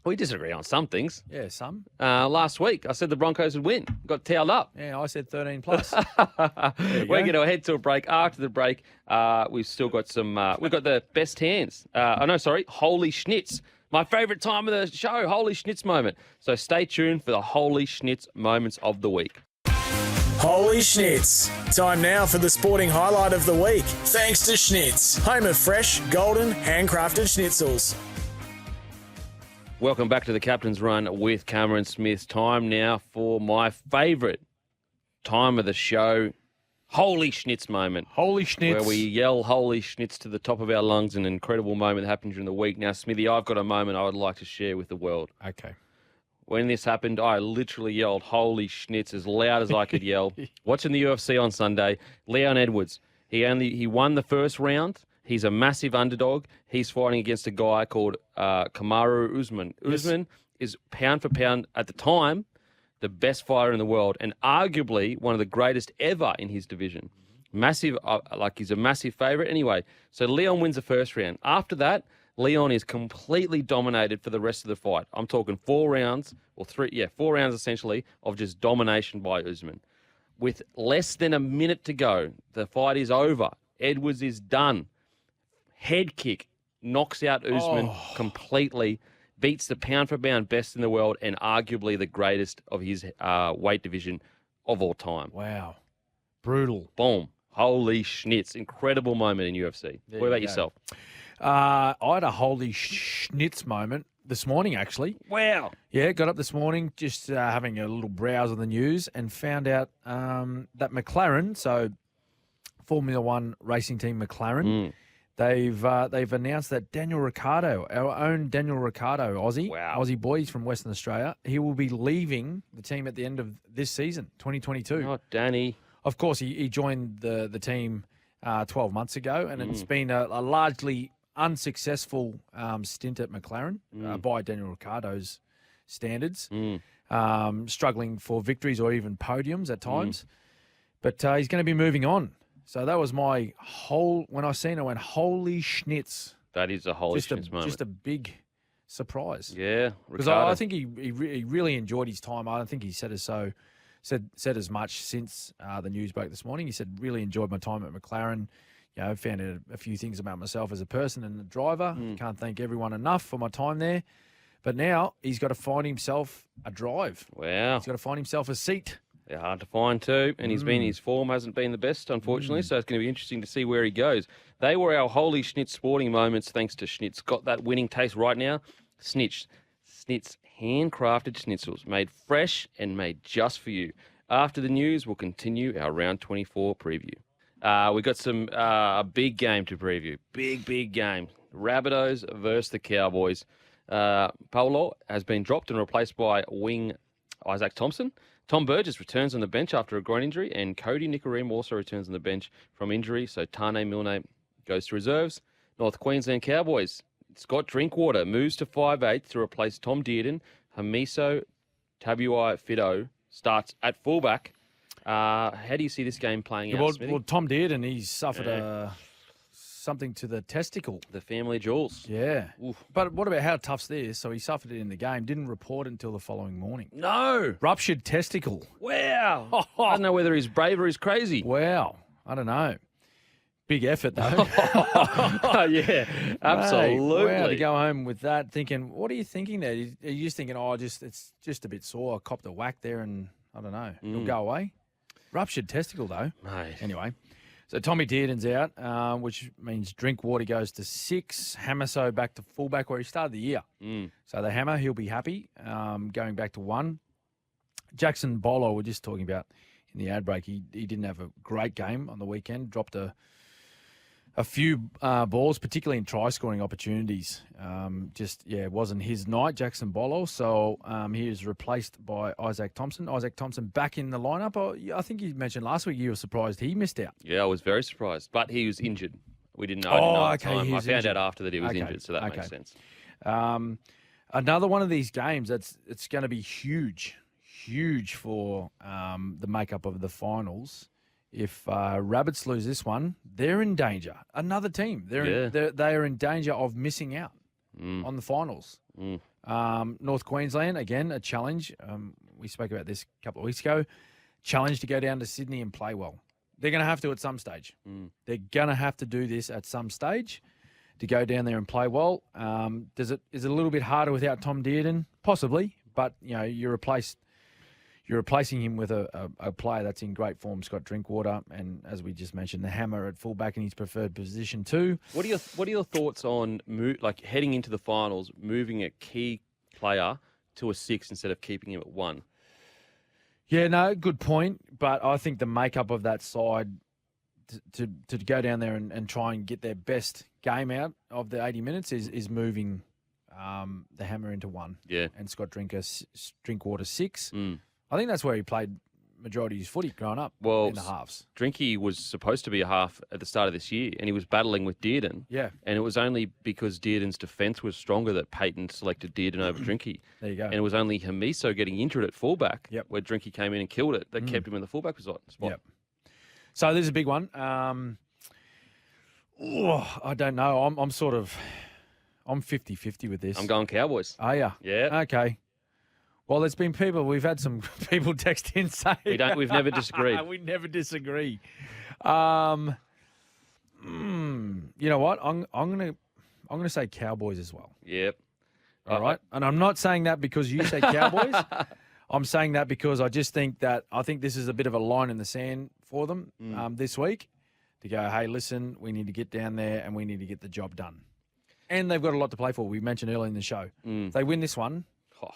We disagree on some things. Yeah, some. Last week, I said the Broncos would win. Got towed up. Yeah, I said 13 plus. We're going to head to a break. After the break, we've still got some. We've got the best hands. Holy Schnitz. My favourite time of the show, Holy Schnitz moment. So stay tuned for the Holy Schnitz moments of the week. Holy Schnitz. Time now for the sporting highlight of the week. Thanks to Schnitz, home of fresh, golden, handcrafted schnitzels. Welcome back to the Captain's Run with Cameron Smith. Time now for my favourite time of the show, Holy Schnitz moment. Holy Schnitz. Where we yell Holy Schnitz to the top of our lungs, an incredible moment that happened during the week. Now, Smithy, I've got a moment I would like to share with the world. Okay. when this happened, I literally yelled, "Holy schnitz," as loud as I could yell. Watching the UFC on Sunday, Leon Edwards, he won the first round. He's a massive underdog. He's fighting against a guy called Kamaru Usman. Usman is pound for pound at the time the best fighter in the world and arguably one of the greatest ever in his division. Massive, he's a massive favorite. Anyway, so Leon wins the first round. After that, Leon is completely dominated for the rest of the fight. I'm talking 4 rounds, or 4 rounds essentially, of just domination by Usman. With less than a minute to go, the fight is over. Edwards is done. Head kick, knocks out Usman completely, beats the pound-for-pound best in the world and arguably the greatest of his weight division of all time. Wow. Brutal. Boom. Holy schnitz. Incredible moment in UFC. What about yourself? I had a holy schnitz moment this morning, actually. Wow. Yeah, got up this morning just having a little browse on the news and found out that McLaren, so Formula One racing team McLaren, they've announced that Daniel Ricciardo, our own Daniel Ricciardo, Aussie boy, he's from Western Australia, he will be leaving the team at the end of this season, 2022. Oh, Danny. Of course, he joined the team 12 months ago, and it's been a largely unsuccessful stint at McLaren by Daniel Ricciardo's standards, struggling for victories or even podiums at times. But he's going to be moving on. So that was my when I seen it, I went, holy schnitz. That is a holy schnitz moment. Just a big surprise. Yeah. Because I think he really enjoyed his time. I don't think he said as much since the news broke this morning. He said, really enjoyed my time at McLaren. You know, found out a few things about myself as a person and a driver. Can't thank everyone enough for my time there. But now he's got to find himself a drive. Wow. He's got to find himself a seat. They're hard to find too. And his form hasn't been the best, unfortunately. So it's going to be interesting to see where he goes. They were our holy Schnitz sporting moments, thanks to Schnitz. Got that winning taste right now. Schnitz handcrafted schnitzels, made fresh and made just for you. After the news, we'll continue our round 24 preview. We got some a big game to preview. Big game. Rabbitohs versus the Cowboys. Paulo has been dropped and replaced by wing Isaac Thompson. Tom Burgess returns on the bench after a groin injury, and Cody Nicarim also returns on the bench from injury. So Tane Milne goes to reserves. North Queensland Cowboys. Scott Drinkwater moves to 5'8" to replace Tom Dearden. Hamiso Tabuai Fido starts at fullback. How do you see this game playing out, Smithy? Well, Tom Dearden, he's suffered something to the testicle. The family jewels. Yeah. Oof. But what about how tough's this? So he suffered it in the game, didn't report until the following morning. No. Ruptured testicle. Wow. I don't know whether he's brave or he's crazy. Wow. I don't know. Big effort, though. Yeah, absolutely. Mate, wow, to go home with that thinking, what are you thinking there? Are you just thinking, it's just a bit sore. I copped a whack there and I don't know. It'll go away. Ruptured testicle, though. Mate. Anyway, so Tommy Dearden's out, which means Drinkwater goes to 6. Hamiso back to fullback where he started the year. So the Hammer, he'll be happy going back to 1. Jackson Bolo, we're just talking about in the ad break, he didn't have a great game on the weekend, dropped a few balls, particularly in try-scoring opportunities. It wasn't his night, Jackson Bolo. So he is replaced by Isaac Thompson. Isaac Thompson back in the lineup. I think you mentioned last week you were surprised he missed out. Yeah, I was very surprised. But he was injured. We didn't know. I found out after that he was injured, so that makes sense. Another one of these games it's going to be huge for the makeup of the finals. If Rabbits lose this one, they're in danger. Another team, they are in danger of missing out on the finals. North Queensland, again, a challenge. We spoke about this a couple of weeks ago. Challenge to go down to Sydney and play well. They're going to have to at some stage. They're going to have to do this at some stage to go down there and play well. Is it a little bit harder without Tom Dearden? Possibly, but you're replacing him with a player that's in great form, Scott Drinkwater, and as we just mentioned, the Hammer at fullback in his preferred position too. What are your thoughts on heading into the finals, moving a key player to a 6 instead of keeping him at 1? Yeah, no, good point. But I think the makeup of that side to go down there and try and get their best game out of the 80 minutes is moving the hammer into 1. Yeah. And Scott Drinkwater 6. Mm. I think that's where he played majority of his footy growing up Well, in the halves. Drinky was supposed to be a half at the start of this year, and he was battling with Dearden. Yeah. And it was only because Dearden's defence was stronger that Peyton selected Dearden over Drinky. There you go. And it was only Hamiso getting injured at fullback, Yep. where Drinky came in and killed it, that kept him in the fullback spot. Yep. So this is a big one. I don't know. I'm 50-50 with this. I'm going Cowboys. Are you? Yeah. Okay. Well, there's been we've had some people text in saying We've never disagreed. We never disagree. You know what? I'm gonna say Cowboys as well. Yep. All right. And I'm not saying that because you say Cowboys. I'm saying that because I just think this is a bit of a line in the sand for them this week to go, hey, listen, we need to get down there and we need to get the job done. And they've got a lot to play for. We mentioned earlier in the show. If they win this one,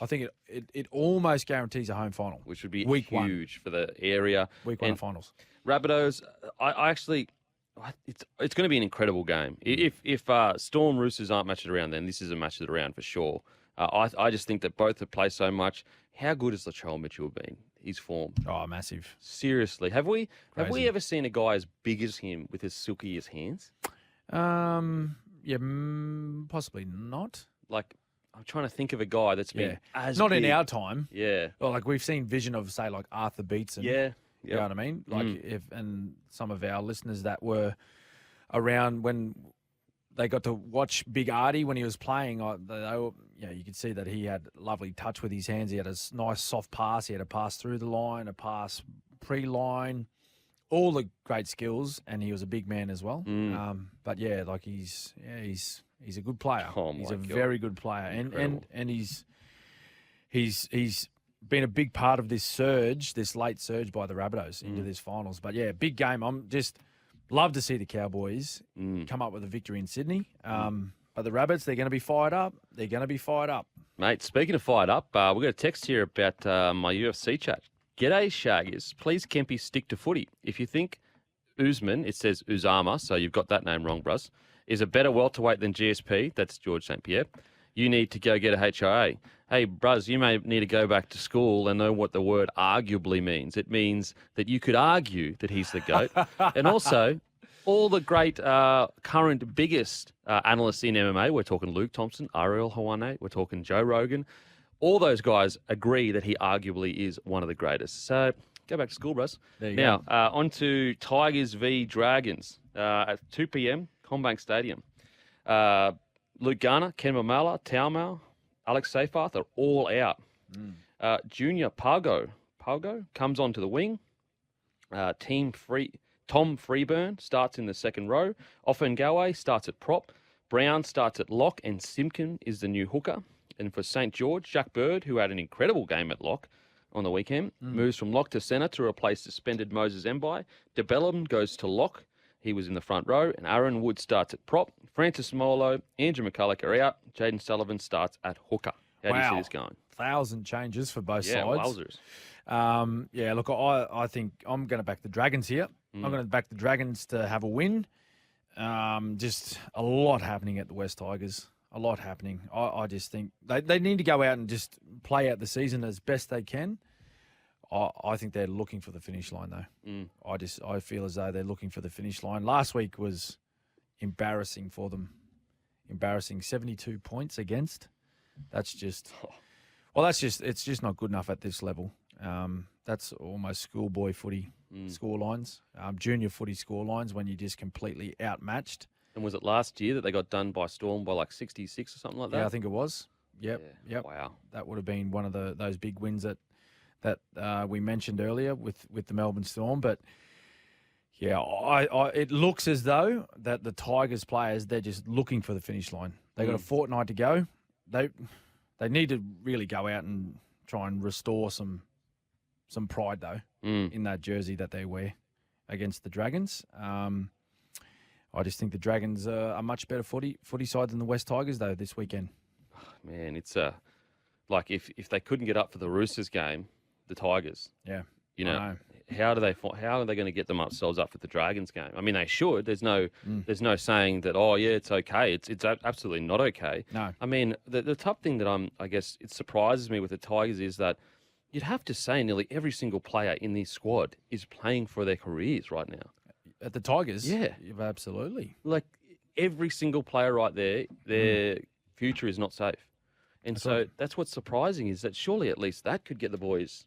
I think it almost guarantees a home final. Which would be Week huge for the area. Week 1 of finals. Rabbitohs, it's going to be an incredible game. If Storm Roosters aren't matched around, then this is a match around for sure. I just think that both have played so much. How good has Latrell Mitchell been? His form. Oh, massive. Seriously. Have we Crazy. ever seen a guy as big as him with as silky as hands? Yeah, possibly not. Like, I'm trying to think of a guy that's been as not big. in our time. Yeah. Well, like we've seen vision of, say, like Arthur Beetson. Yeah. You know what I mean? Like and some of our listeners that were around when they got to watch Big Artie when he was playing, you could see that he had lovely touch with his hands. He had a nice soft pass. He had a pass through the line, a pass pre-line, all the great skills, and he was a big man as well. But yeah, like he's a good player. Oh, he's my a God. very good player, Incredible. and he's been a big part of this late surge by the Rabbitohs into this finals. But yeah, big game. I'm just love to see the Cowboys come up with a victory in Sydney. But the Rabbits, they're going to be fired up. Mate, speaking of fired up, we've got a text here about my UFC chat. G'day, Shaggers. Please, Kempy, stick to footy. If you think Usman, it says Uzama, so you've got that name wrong, Brus, is a better welterweight than GSP, that's George St. Pierre, you need to go get a HIA. Hey, Bruz, you may need to go back to school and know what the word arguably means. It means that you could argue that he's the GOAT. And also, all the great current biggest analysts in MMA, we're talking Luke Thompson, Ariel Helwani, we're talking Joe Rogan, all those guys agree that he arguably is one of the greatest. So go back to school, Bruz. There you now, go. on to Tigers v Dragons at 2 p.m, Combank Stadium. Luke Garner, Ken Mamala, Tamou, Alex Seyfarth are all out. Junior Pargo comes onto the wing. Tom Freeburn starts in the second row. Offengawe starts at prop. Brown starts at lock, and Simpkin is the new hooker. And for St. George, Jack Bird, who had an incredible game at lock on the weekend, moves from lock to centre to replace suspended Moses Mbai. DeBellum goes to lock. He was in the front row, and Aaron Wood starts at prop. Francis Molo, Andrew McCulloch are out. Jaden Sullivan starts at hooker. How do you see this going? 1,000 changes for both Yeah, sides. wowzers. Look, I think I'm going to back the Dragons here. I'm going to back the Dragons to have a win. Just a lot happening at the West Tigers. A lot happening. I just think they need to go out and just play out the season as best they can. I think they're looking for the finish line, though. I feel as though they're looking for the finish line. Last week was embarrassing for them. Embarrassing. 72 points against. It's just not good enough at this level. That's almost schoolboy footy score lines, junior footy score lines when you're just completely outmatched. And was it last year that they got done by Storm by like 66 or something like that? Yeah, I think it was. Yep. Wow. That would have been one of those big wins that we mentioned earlier with the Melbourne Storm. But yeah, it looks as though that the Tigers players, they're just looking for the finish line. They got a fortnight to go. They need to really go out and try and restore some pride though in that jersey that they wear against the Dragons. I just think the Dragons are a much better footy side than the West Tigers though this weekend. Man, it's like if they couldn't get up for the Roosters game, the Tigers. Yeah. You know, how are they going to get themselves up for the Dragons game? I mean, they should. There's no saying that. Oh, yeah, it's okay. It's absolutely not okay. No. I mean, the tough thing that I guess it surprises me with the Tigers is that you'd have to say nearly every single player in this squad is playing for their careers right now. At the Tigers? Yeah. Absolutely. Like every single player right there, their future is not safe. And that's what's surprising is that surely at least that could get the boys,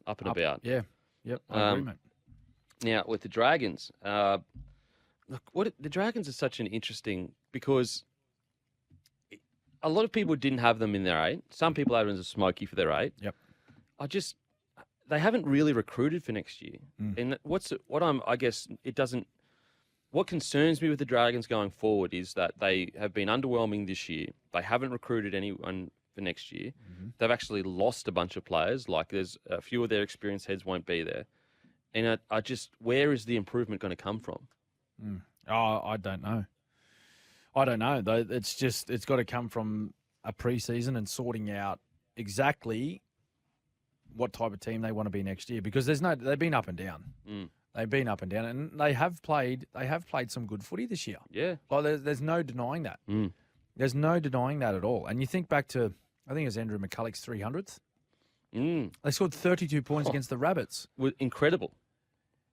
up and about. Yeah. Yep. I agree, mate. Now, with the Dragons, the Dragons are such an interesting because a lot of people didn't have them in their 8. Some people had them as a smoky for their 8. Yep. They haven't really recruited for next year. And what concerns me with the Dragons going forward is that they have been underwhelming this year. They haven't recruited anyone for next year. They've actually lost a bunch of players. Like there's a few of their experienced heads won't be there. And where is the improvement going to come from? Oh, I don't know. It's got to come from a preseason and sorting out exactly what type of team they want to be next year, because they've been up and down. They've been up and down, and they have played some good footy this year. Yeah. Like there's no denying that. There's no denying that at all. And you think back to, I think it was Andrew McCulloch's 300th. They scored 32 points against the Rabbits. Incredible.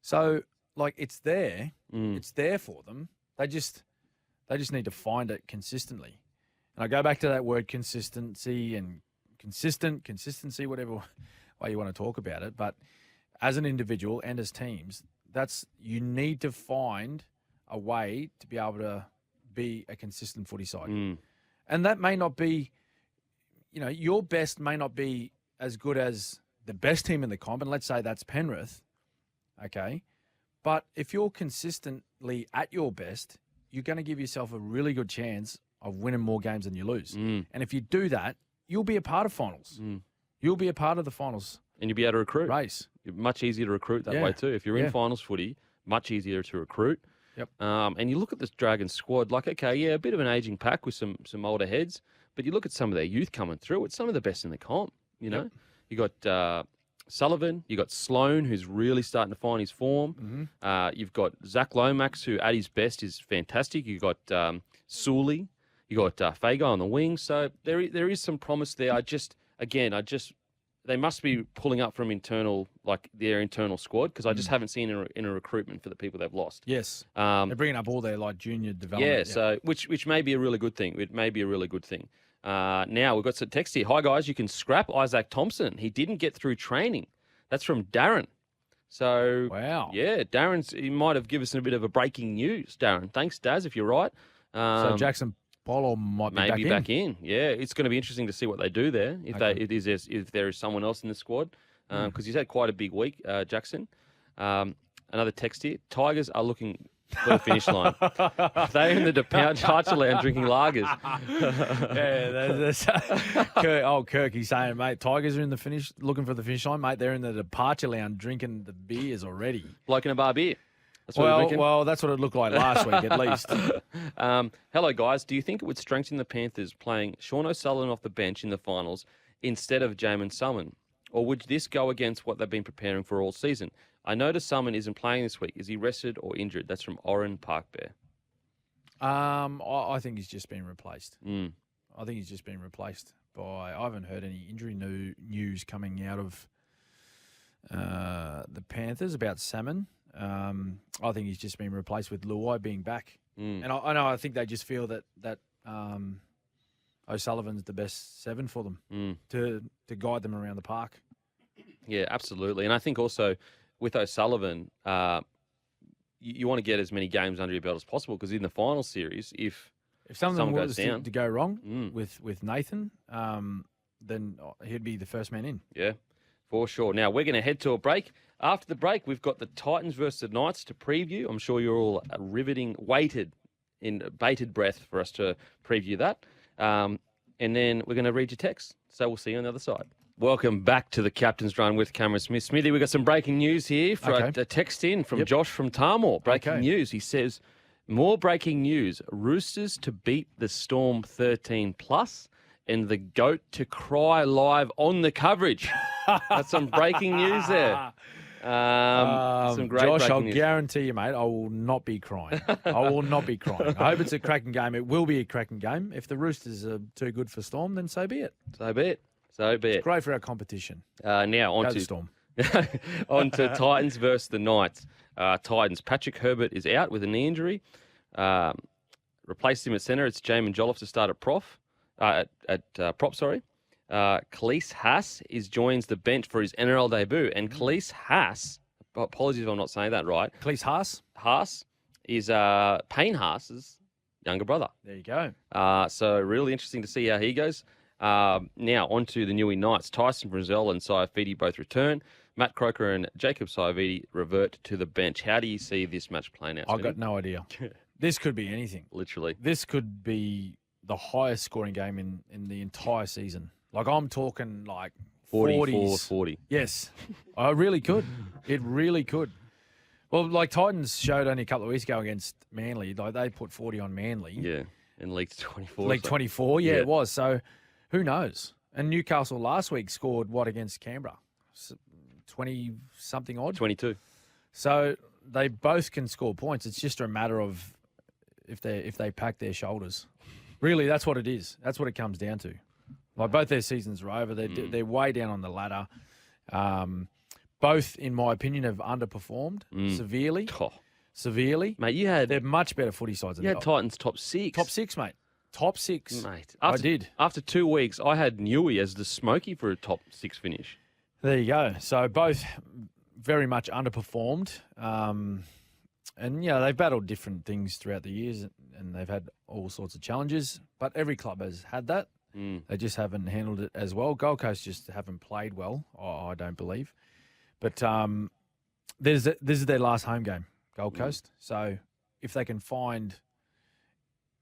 So, like, it's there. It's there for them. They just need to find it consistently. And I go back to that word consistency and consistency, whatever way you want to talk about it. But as an individual and as teams, you need to find a way to be able to be a consistent footy side. And that may not be, your best may not be as good as the best team in the comp. And let's say that's Penrith. Okay. But if you're consistently at your best, you're going to give yourself a really good chance of winning more games than you lose. And if you do that, you'll be a part of finals. You'll be a part of the finals. And you'll be able to recruit. Race. Much easier to recruit that way too. If you're in finals footy, much easier to recruit. Yep. And you look at this Dragons squad, like, okay, yeah, a bit of an aging pack with some older heads, but you look at some of their youth coming through, it's some of the best in the comp, You got Sullivan, you got Sloan, who's really starting to find his form. You've got Zach Lomax, who at his best is fantastic. You've got Sully, you got Fago on the wing. So there is some promise there. They must be pulling up from their internal squad, because I just haven't seen in a recruitment for the people they've lost. Yes. They're bringing up all their junior development. Yeah, so which may be a really good thing. It may be a really good thing. Now we've got some text here. Hi guys, you can scrap Isaac Thompson. He didn't get through training. That's from Darren. So wow. Yeah, he might have given us a bit of a breaking news, Darren. Thanks, Daz, if you're right. So Jackson Polo might be back in. Yeah, it's going to be interesting to see what they do there. If there is someone else in the squad, because he's had quite a big week, Jackson. Another text here: Tigers are looking for the finish line. They're in the departure lounge drinking lagers. Kirk, he's saying, mate, Tigers are looking for the finish line, mate. They're in the departure lounge drinking the beers already. Bloke in a bar beer. Well, that's what it looked like last week, at least. Hello, guys. Do you think it would strengthen the Panthers playing Sean O'Sullivan off the bench in the finals instead of Jamin Salmon? Or would this go against what they've been preparing for all season? I noticed Salmon isn't playing this week. Is he rested or injured? That's from Oren Parkbear. I think he's just been replaced. I think he's just been replaced by... I haven't heard any injury news coming out of the Panthers about Salmon. I think he's just been replaced with Luai being back. And I think they just feel that O'Sullivan's the best 7 for them to guide them around the park. Yeah, absolutely. And I think also with O'Sullivan, you want to get as many games under your belt as possible, because in the final series, if someone goes down to go wrong with Nathan, then he'd be the first man in. Yeah, for sure. Now we're going to head to a break. After the break, we've got the Titans versus the Knights to preview. I'm sure you're all waited in bated breath for us to preview that. And then we're going to read your text. So we'll see you on the other side. Welcome back to the Captain's Run with Cameron Smith. Smithy, we've got some breaking news here. A text in from Josh from Tamou. Breaking news. He says, more breaking news. Roosters to beat the Storm 13+, and the GOAT to cry live on the coverage. That's some breaking news there. Some great Josh, I'll breaking news. guarantee you, mate, I will not be crying. I will not be crying. I hope it's a cracking game. It will be a cracking game. If the Roosters are too good for Storm, then so be it. So be it. So be it. Great for our competition. Now on Go to the Storm. on to Titans versus the Knights. Titans. Patrick Herbert is out with a knee injury. Replaced him at centre. It's Jamin Jolliffe to start at prop. Khalees Haas joins the bench for his NRL debut. And Khalees Haas, apologies if I'm not saying that right. Khalees Haas? Haas is Payne Haas's younger brother. There you go. So really interesting to see how he goes. Now on to the Newey Knights. Tyson Brazell and Saifidi both return. Matt Croker and Jacob Saifidi revert to the bench. How do you see this match playing out? I've got no idea. This could be anything. Literally. This could be the highest scoring game in the entire season. Like, I'm talking like 40s. 40. Yes. I really could. It really could. Well, like Titans showed only a couple of weeks ago against Manly. Like, they put 40 on Manly. Yeah. And League 24. League 24, yeah, it was. So who knows? And Newcastle last week scored what against Canberra? 20-something odd? 22. So they both can score points. It's just a matter of if they pack their shoulders. Really, that's what it is. That's what it comes down to. Like, both their seasons are over. They're way down on the ladder. Both, in my opinion, have underperformed severely. Oh. Severely. Mate, they're much better footy sides than you had Titans top 6. Top 6, mate. Top 6. Mate. I did. After 2 weeks, I had Newey as the smoky for a top 6 finish. There you go. So both very much underperformed. And, they've battled different things throughout the years and they've had all sorts of challenges. But every club has had that. They just haven't handled it as well. Gold Coast just haven't played well, I don't believe. But this is their last home game, Gold Coast. So if they can find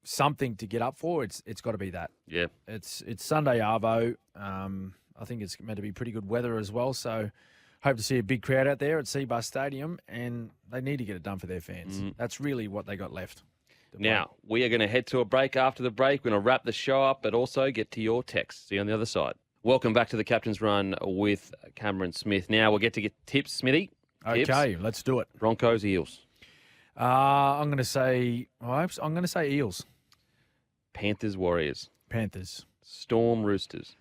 something to get up for, it's got to be that. Yeah. It's Sunday Arvo. I think it's meant to be pretty good weather as well. So hope to see a big crowd out there at Seabus Stadium, and they need to get it done for their fans. That's really what they got left. Now, we are going to head to a break. After the break, we're going to wrap the show up, but also get to your texts. See you on the other side. Welcome back to the Captain's Run with Cameron Smith. Now, we'll get to tips, Smithy. Okay, let's do it. Broncos, Eels. I'm going to say Eels. Panthers, Warriors. Panthers. Storm, Roosters.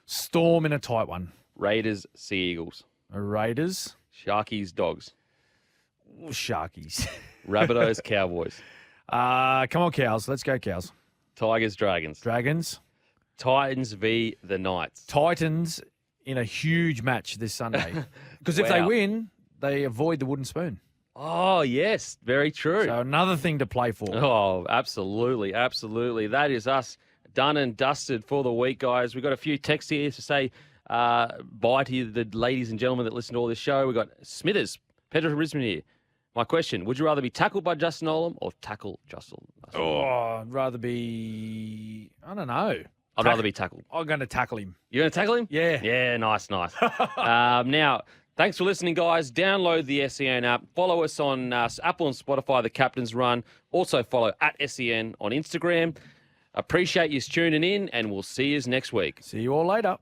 Storm in a tight one. Raiders, Sea Eagles. Raiders. Sharkies, Dogs. Sharkies. Rabbitohs, Cowboys. Come on, Cows. Let's go, Cows. Tigers, Dragons. Dragons. Titans v the Knights. Titans in a huge match this Sunday. Because if they win, they avoid the wooden spoon. Oh, yes. Very true. So another thing to play for. Oh, absolutely. Absolutely. That is us done and dusted for the week, guys. We've got a few texts here to say bye to you, the ladies and gentlemen that listen to all this show. We've got Smithers, Pedro Risman here. My question, would you rather be tackled by Justin Olam or tackle Justin? I'd rather be, I don't know. I'd rather be tackled. I'm going to tackle him. You're going to tackle him? Yeah. Yeah, nice. Now, thanks for listening, guys. Download the SEN app. Follow us on Apple and Spotify, The Captain's Run. Also follow @SEN on Instagram. Appreciate you tuning in, and we'll see you next week. See you all later.